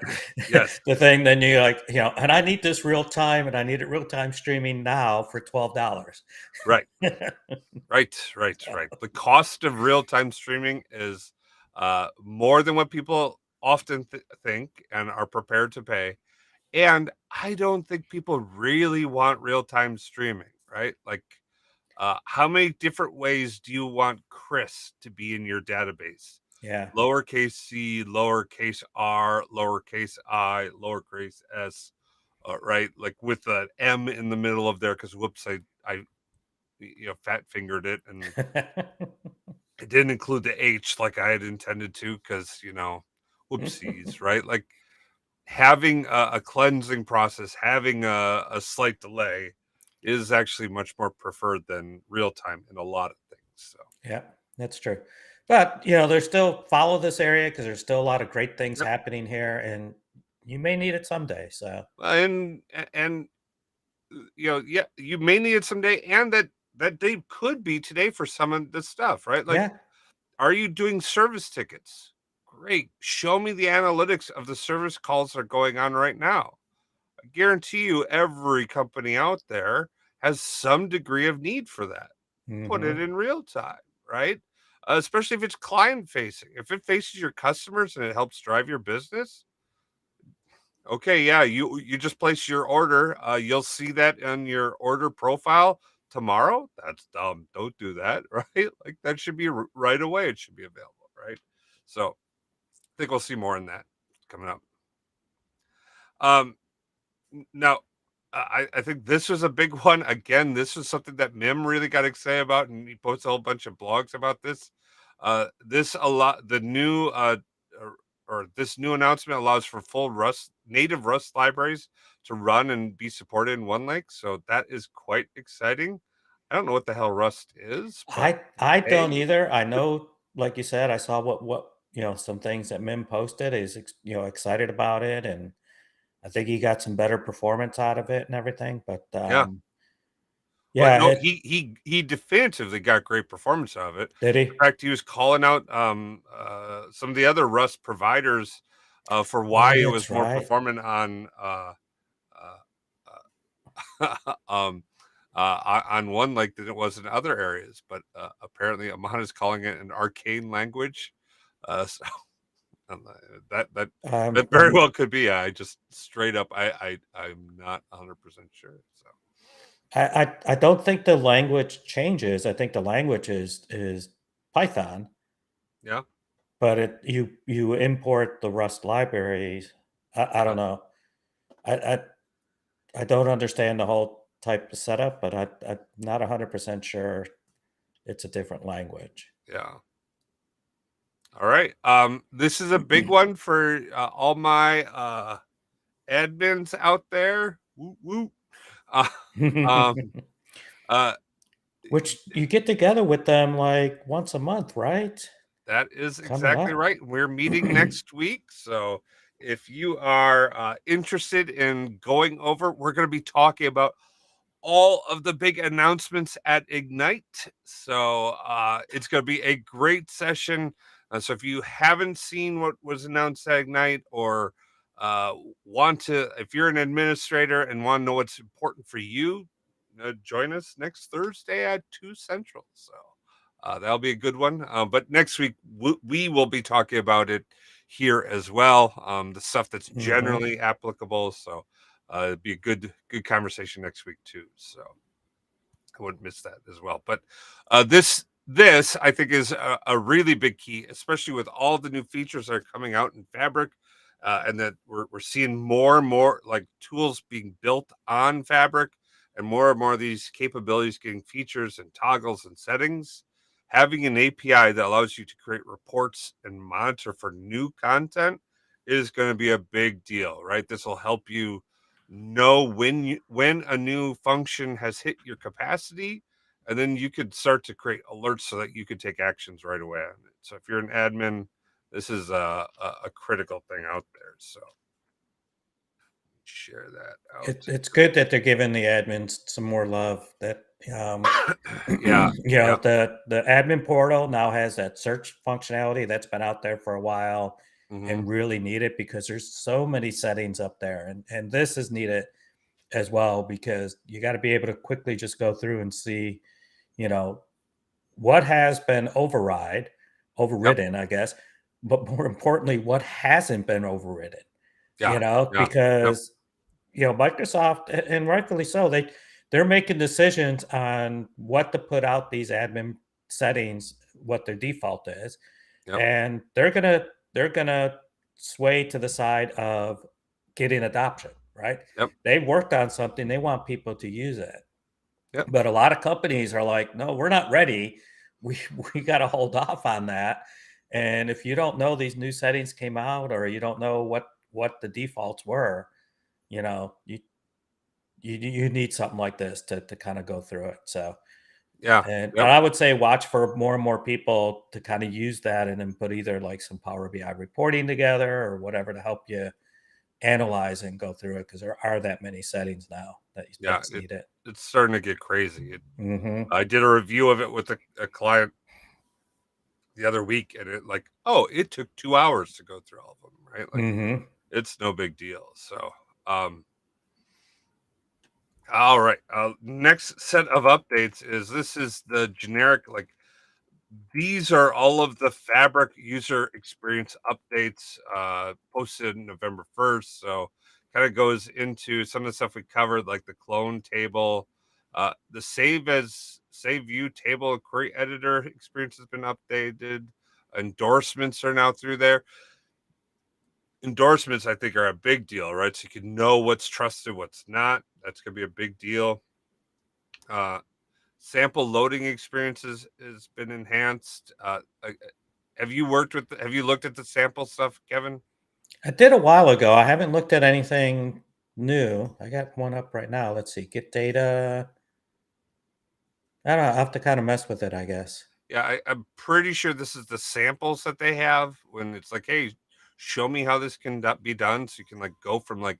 Yes, the thing, then you like, and I need this real time, and I need it real time streaming now for $12. right, right. The cost of real time streaming is more than what people often think and are prepared to pay. And I don't think people really want real time streaming, right? Like, how many different ways do you want Chris to be in your database? Yeah. Lowercase c, lowercase r, lowercase I, lowercase s, right? Like with an M in the middle of there, because whoops, I fat fingered it, and it didn't include the H like I had intended to, because whoopsies, right? Like having a cleansing process, having a slight delay is actually much more preferred than real time in a lot of things. So, Yeah, that's true. But there's still follow this area because there's still a lot of great things yep. happening here, and you may need it someday. So And yeah, you may need it someday, and that day could be today for some of this stuff, right? Like, yeah. are you doing service tickets? Great. Show me the analytics of the service calls that are going on right now. I guarantee you every company out there has some degree of need for that. Put it Hmm. in real time, right? Especially if it's client facing. If it faces your customers and it helps drive your business, okay, yeah, you just place your order. You'll see that in your order profile tomorrow. That's dumb. Don't do that, right? Like that should be right away. It should be available, right? So I think we'll see more in that coming up. Um, Now, I think this was a big one. Again, this was something that Mim really got excited about, and he posts a whole bunch of blogs about this. This a lot the new or this new announcement allows for full Rust native Rust libraries to run and be supported in OneLake. So that is quite exciting. I don't know what the hell Rust is, but I don't hey, either. I know, like you said, I saw what some things that Mim posted. Is excited about it, and I think he got some better performance out of it and everything. But yeah. Well, yeah, no, he definitively got great performance out of it. did In he? fact, he was calling out some of the other Rust providers for why Oh, it that's was more right. performant um, on one lake than it was in other areas. But apparently, Amon is calling it an arcane language. So that that Um, that very um, well could be. I just straight up, I'm not 100% sure. So I don't think the language changes. I think the language is Python, yeah. but you import the Rust libraries. I don't know. I, I I don't understand the whole type of setup, but I'm not 100% sure it's a different language. Yeah. All right. This is a big one for all my admins out there. Woo woo. Uh, um, uh, Which you get together with them like once a month, right? that is Coming exactly up. right. We're meeting next week, so if you are interested in going over, we're going to be talking about all of the big announcements at Ignite. So it's going to be a great session. So if you haven't seen what was announced at Ignite, or uh, if you're an administrator and want to know what's important for you, join us next Thursday at 2 Central. So that'll be a good one. But next week, we will be talking about it here as well. The stuff that's Hmm. generally applicable. So it'd be a good conversation next week too. So I wouldn't miss that as well. But this I think is a really big key, especially with all the new features that are coming out in Fabric, and that we're seeing more and more like tools being built on Fabric, and more of these capabilities getting features and toggles and settings. having an API that allows you to create reports and monitor for new content is going to be a big deal, right? This will help you know when a new function has hit your capacity, and then you could start to create alerts so that you could take actions right away on it. So if you're an admin, this is a critical thing out there. So share that out. It's good that they're giving the admins some more love. That Yeah, yeah. the admin portal now has that search functionality that's been out there for a while Hmm. and really needed because there's so many settings up there, and this is needed as well because you got to be able to quickly just go through and see, you know, what has been Yep. overridden, I guess, but more importantly, what hasn't been overridden. Yeah. Yeah. Yep. Because Microsoft, and rightfully so, they're making decisions on what to put out these admin settings, what their default is, Yep. and they're gonna sway to the side of getting adoption, right? Yep. They worked on something, they want people to use it. Yep. But a lot of companies are like, no, we're not ready. We we got to hold off on that. And if you don't know these new settings came out, or you don't know what the defaults were, you know, you need something like this to kind of go through it. So, Yeah. and Yep. I would say watch for more and more people to kind of use that and then put either like some Power BI reporting together or whatever to help you analyze and go through it because there are that many settings now Yeah. that's needed. It's starting to get crazy. Hmm. I did a review of it with a client the other week, and it took 2 hours to go through all of them, right? Like, Hmm. it's no big deal. So, all right. Next set of updates this is the generic, like, these are all of the Fabric user experience updates posted November 1st. So, kind of goes into some of the stuff we covered, like the clone table, the save view table query editor experience has been updated. Endorsements are now through there. Endorsements, I think, are a big deal, right? So you can know what's trusted, what's not. That's going to be a big deal. Uh, Sample loading experiences has been enhanced. Have you have you looked at the sample stuff, Kevin? I did a while ago. I haven't looked at anything new. I got one up right now. Let's see. Get data. I don't know. I have to kind of mess with it, I guess. Yeah, I'm pretty sure this is the samples that they have when it's like, hey, show me how this can be done. So you can like go from like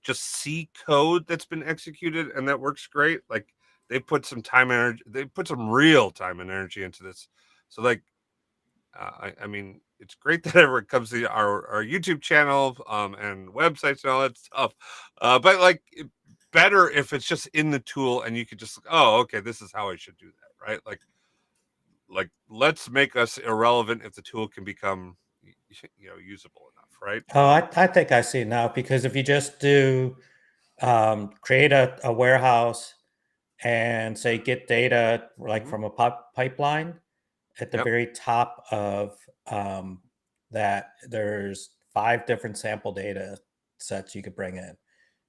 just see code that's been executed and that works great. Like they put some time and energy, they put some real time and energy into this. So like, I mean, it's great that everyone comes to our YouTube channel and websites and all that stuff. But like, better if it's just in the tool and you could just, oh, okay, this is how I should do that, right? Like let's make us irrelevant if the tool can become usable enough, right? Oh, I think I see now because if you just do create a warehouse and say get data like Hmm. from a pipeline at the Yep. very top of um, that, there's 5 different sample data sets you could bring in.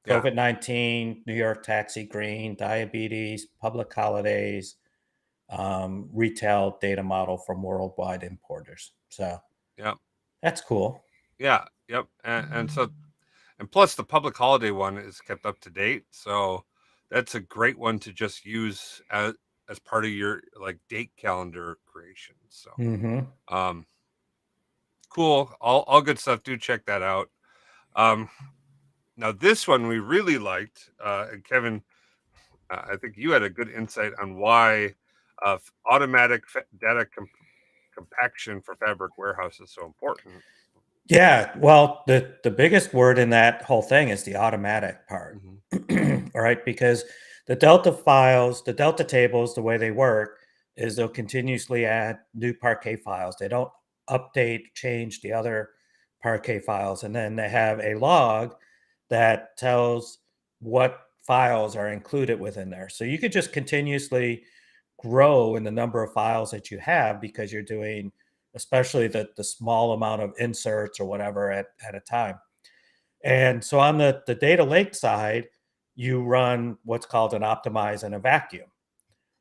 Yeah. COVID-19, New York taxi green, diabetes, public holidays, retail data model from worldwide importers. So Yep. that's cool. Yeah. Yep. And plus the public holiday one is kept up to date, so that's a great one to just use as part of your like date calendar creation. So Hmm. um cool, all good stuff. Do check that out. um Now this one we really liked, and Kevin, I think you had a good insight on why automatic data compaction for Fabric Warehouse is so important. Yeah, well, the biggest word in that whole thing is the automatic part. Hmm. All right, because the Delta files, the Delta tables, the way they work is they'll continuously add new Parquet files. They don't update, change the other Parquet files, and then they have a log that tells what files are included within there. So you could just continuously grow in the number of files that you have because you're doing especially the small amount of inserts or whatever at a time. And so on the data lake side, you run what's called an optimize and a vacuum.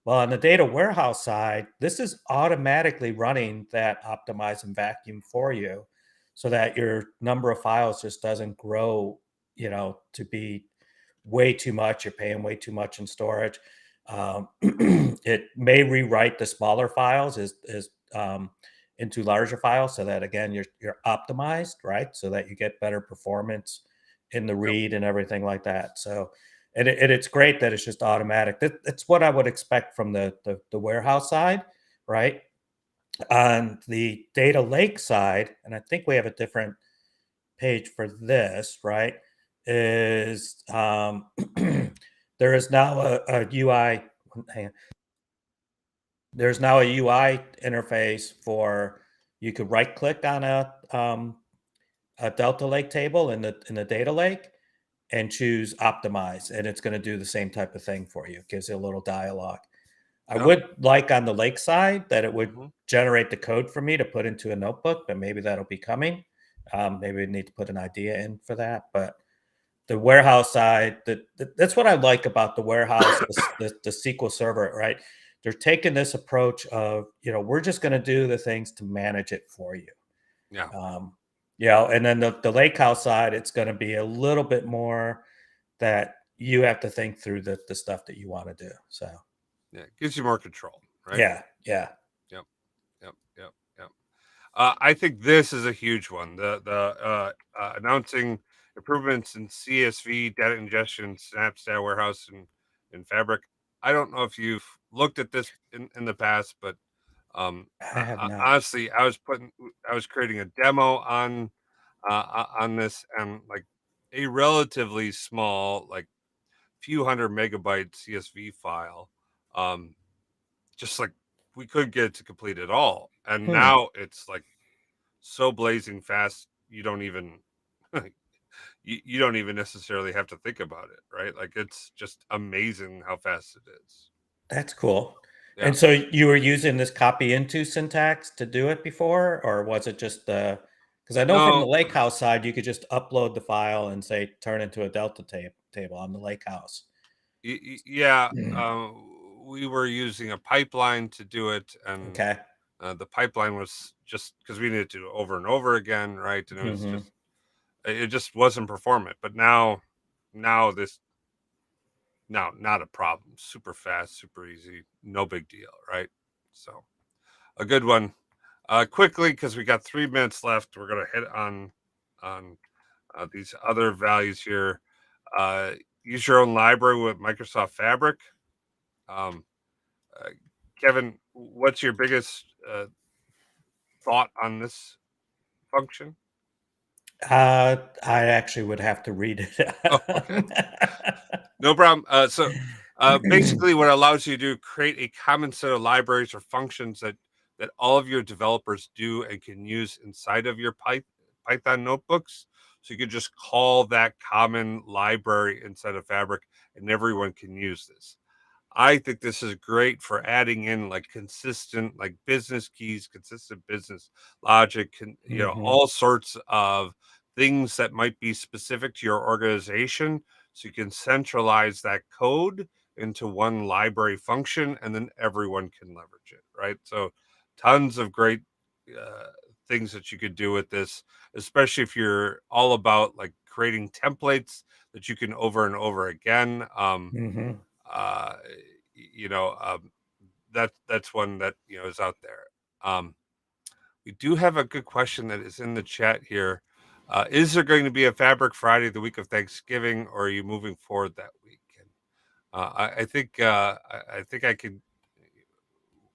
Well, on the data warehouse side, this is automatically running that optimize and vacuum for you so that your number of files just doesn't grow, to be way too much. You're paying way too much in storage. It may rewrite the smaller files into larger files so that again you're optimized, right? So that you get better performance in the Yep. read and everything like that. So it's great that it's just automatic. That's what I would expect from the warehouse side, right? On the data lake side, and I think we have a different page for this, right? Is there is now a UI. Hang on. There's now a UI interface for you could right click on a Delta Lake table in the data lake and choose optimize, and it's going to do the same type of thing for you. It gives you a little dialogue. I Yep. would like on the lake side that it would Hmm. generate the code for me to put into a notebook, but maybe that'll be coming. Maybe we need to put an idea in for that. But the warehouse side, that's what I like about the warehouse, the SQL Server, right? They're taking this approach of, we're just going to do the things to manage it for you. Yeah. Um, and then the lake house side, it's going to be a little bit more that you have to think through the stuff that you want to do. So, Yeah. It gives you more control, right? yeah, yeah. Yep. Yep. Yep. Yep. I think this is a huge one. Announcing improvements in CSV, data ingestion, Synapse Data Warehouse, and Fabric. I don't know if you've looked at this in the past, but I have not. honestly, I was creating a demo on this, and like a relatively small, like few hundred megabyte CSV file. Um, just like we couldn't get it to complete at all, and Hmm. now it's like so blazing fast you don't even you don't even necessarily have to think about it, right? Like it's just amazing how fast it is. That's cool. Yeah. And so you were using this copy into syntax to do it before, or was it just because I know from the No. Lakehouse side, you could just upload the file and say turn into a Delta table on the Lakehouse. Yeah. Mm. We were using a pipeline to do it, and Okay. the pipeline was just because we needed to do it over and over again, right? And Hmm. it just wasn't performant. But now this now not a problem. Super fast, super easy, no big deal, right? So a good one. Quickly, because we got 3 minutes left, we're gonna hit on these other values here. Uh, Use your own library with Microsoft Fabric. Um, uh, Kevin, what's your biggest thought on this function? I actually would have to read Oh, okay, it. no problem. Basically, what it allows you to do create a common set of libraries or functions that all of your developers do and can use inside of your Python notebooks. So you can just call that common library inside of Fabric, and everyone can use this. I think this is great for adding in like consistent like business keys, consistent business logic, Hmm. all sorts of things that might be specific to your organization. So you can centralize that code into one library function, and then everyone can leverage it, right? So tons of great uh, things that you could do with this, especially if you're all about like creating templates that you can over and over again. Hmm. Uh, you know, that's one that is out there. Um, we do have a good question that is in the chat here. Is there going to be a Fabric Friday the week of Thanksgiving, or are you moving forward that week? And I think I could.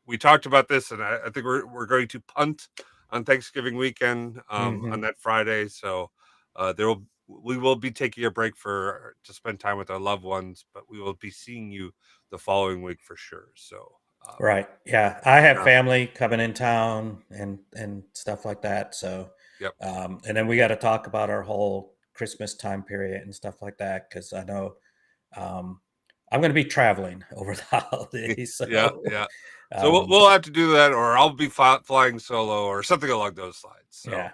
We talked about this, and I think we're going to punt on Thanksgiving weekend on Hmm. that Friday. So we will be taking a break for to spend time with our loved ones, but we will be seeing you the following week for sure. So Right. Yeah. I have yeah, family coming in town and stuff like that. So, yep, and then we got to talk about our whole Christmas time period and stuff like that because I know um, I'm going to be traveling over the holidays. yeah, So, yeah. So um, we'll have to do that, or I'll be flying solo, or something along those lines. So yeah,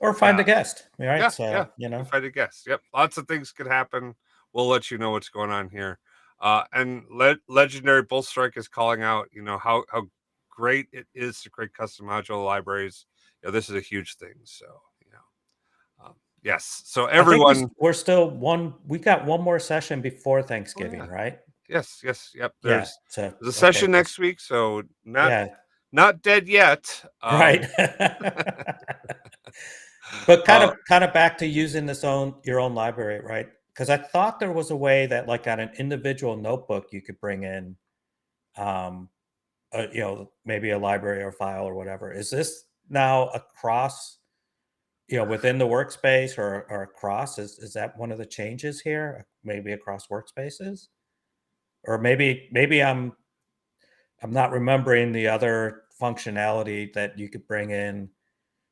or find yeah, a guest. All right. yeah, So, yeah. If I did guess, yep, lots of things could happen. We'll let you know what's going on here. And Legendary Bull Strike is calling out, how great it is to create custom module libraries. This is a huge thing. So, yes. So I think everyone, we're still we got one more session before oh Thanksgiving, yeah, right? yes, yep. Yeah. There's So a okay, session next week, so yeah, not dead yet. right. But kind Uh, of kind of back to using your own library, right? Because I thought there was a way that like on an individual notebook you could bring in um maybe a library or file or whatever. Is this now across, within the workspace or across? Is that one of the changes here? Maybe across workspaces? Or maybe I'm not remembering the other functionality that you could bring in.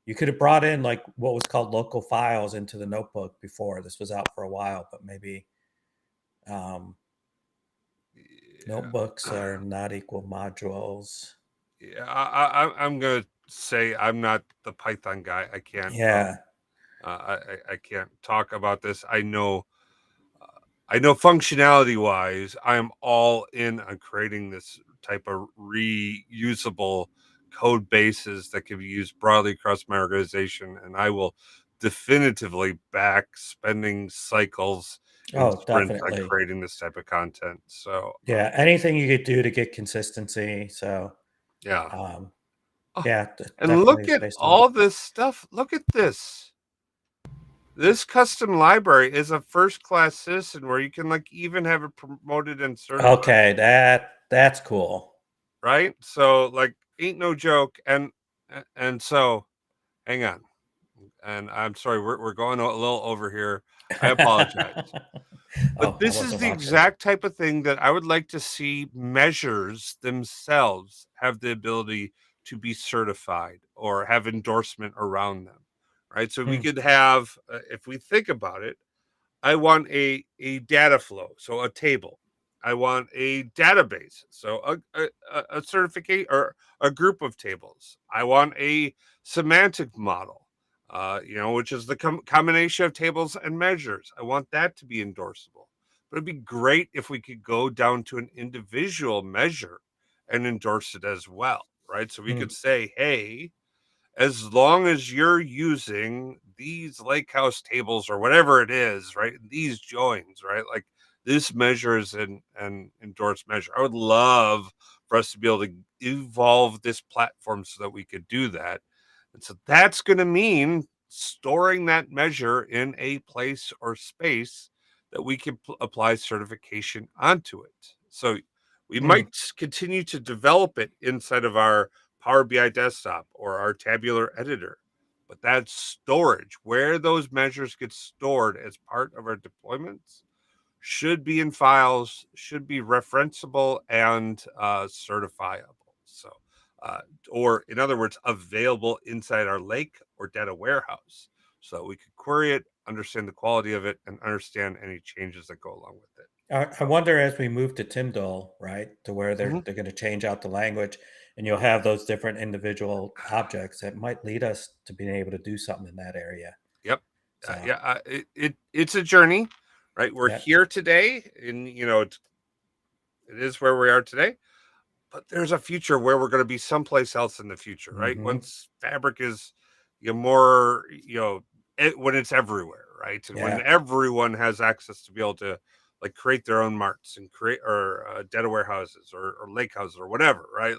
You could have brought in like what was called local files into the notebook before. This was out for a while, but maybe um, notebooks yeah. are not equal modules. Yeah, I'm gonna say I'm not the Python guy. I can't Yeah. I can't talk about this. I know functionality wise, I'm all in on creating this type of reusable code bases that can be used broadly across my organization, and I will definitively back spending cycles and Oh, sprints on definitely. creating this type of content. So Yeah. Anything you could do to get consistency. So, yeah. um, Oh, yeah, and definitely look a at space to look. all this stuff. Look at this. This custom library is a first class citizen where you can like even have it promoted and certified, Okay, that's cool. right? So like ain't no joke. And so hang on. And I'm sorry, we're going a little over here. I apologize. But Oh, I this is wasn't the watching. exact type of thing that I would like to see measures themselves have the ability to be certified or have endorsement around them, right? So we Hmm. could have, if we think about it, I want a data flow, so a table. I want a database, so a certificate or a group of tables. I want a semantic model, which is the combination of tables and measures. I want that to be endorsable. But it'd be great if we could go down to an individual measure and endorse it as well, right? So we Hmm. could say, hey, as long as you're using these lake house tables or whatever it is, right? These joins, right? Like this measures an endorsed measure. I would love for us to be able to evolve this platform so that we could do that. And so that's going to mean storing that measure in a place or space that we can apply certification onto it. So we Hmm. might continue to develop it inside of our Power BI desktop or our tabular editor. But that's storage, where those measures get stored as part of our deployments, should be in files, should be referenceable and certifiable. So, uh, or in other words, available inside our lake or data warehouse, so we could query it, understand the quality of it, and understand any changes that go along with it. I wonder as we move to Tyndall, right, to where Mhm. they're going to change out the language, and you'll have those different individual objects that might lead us to being able to do something in that area. Yep. So, Yeah. It's a journey, right? We're yeah. here today, and it is where we are today. But there's a future where we're going to be someplace else in the future, right? Hmm. Once fabric is, more, when it's everywhere, right? And when Yeah. everyone has access to be able to like create their own marts and create or data warehouses or lake houses or whatever, right?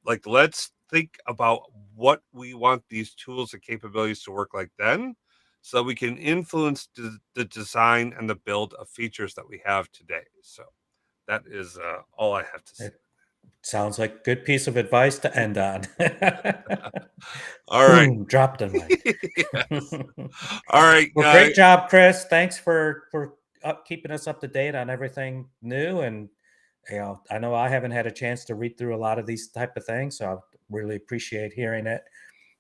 Like let's think about what we want these tools and capabilities to work like then, so we can influence the design and the build of features that we have today. So that is all I have to say. It sounds like a good piece of advice to end on. All right. Boom, dropped the Yes. mic. All right. Well, great job, Chris. Thanks for keeping us up to date on everything new. And I know I haven't had a chance to read through a lot of these type of things, so I really appreciate hearing it.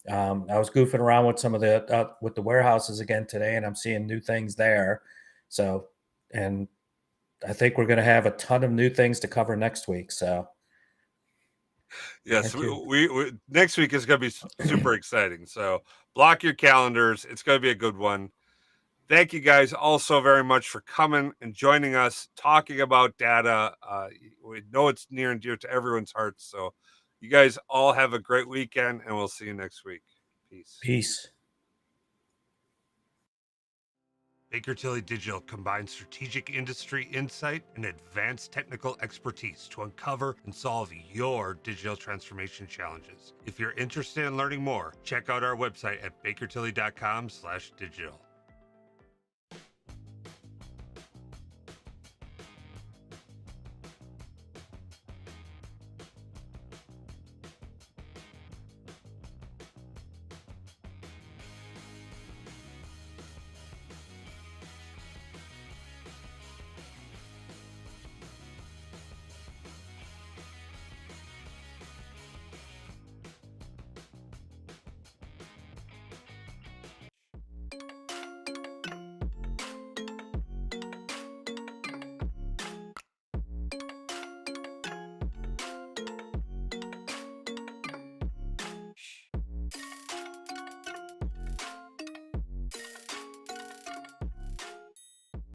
I was goofing around with some of the with the warehouses again today, and I'm seeing new things there. So, and I think we're going to have a ton of new things to cover next week. So, Yes, thank you. we next week is going to be super exciting. So block your calendars. It's going to be a good one. Thank you guys all so very much for coming and joining us, talking about data. We know it's near and dear to everyone's hearts. So you guys all have a great weekend, and we'll see you next week. Peace. Peace. Baker Tilly Digital combines strategic industry insight and advanced technical expertise to uncover and solve your digital transformation challenges. If you're interested in learning more, check out our website at bakertilly.com/digital.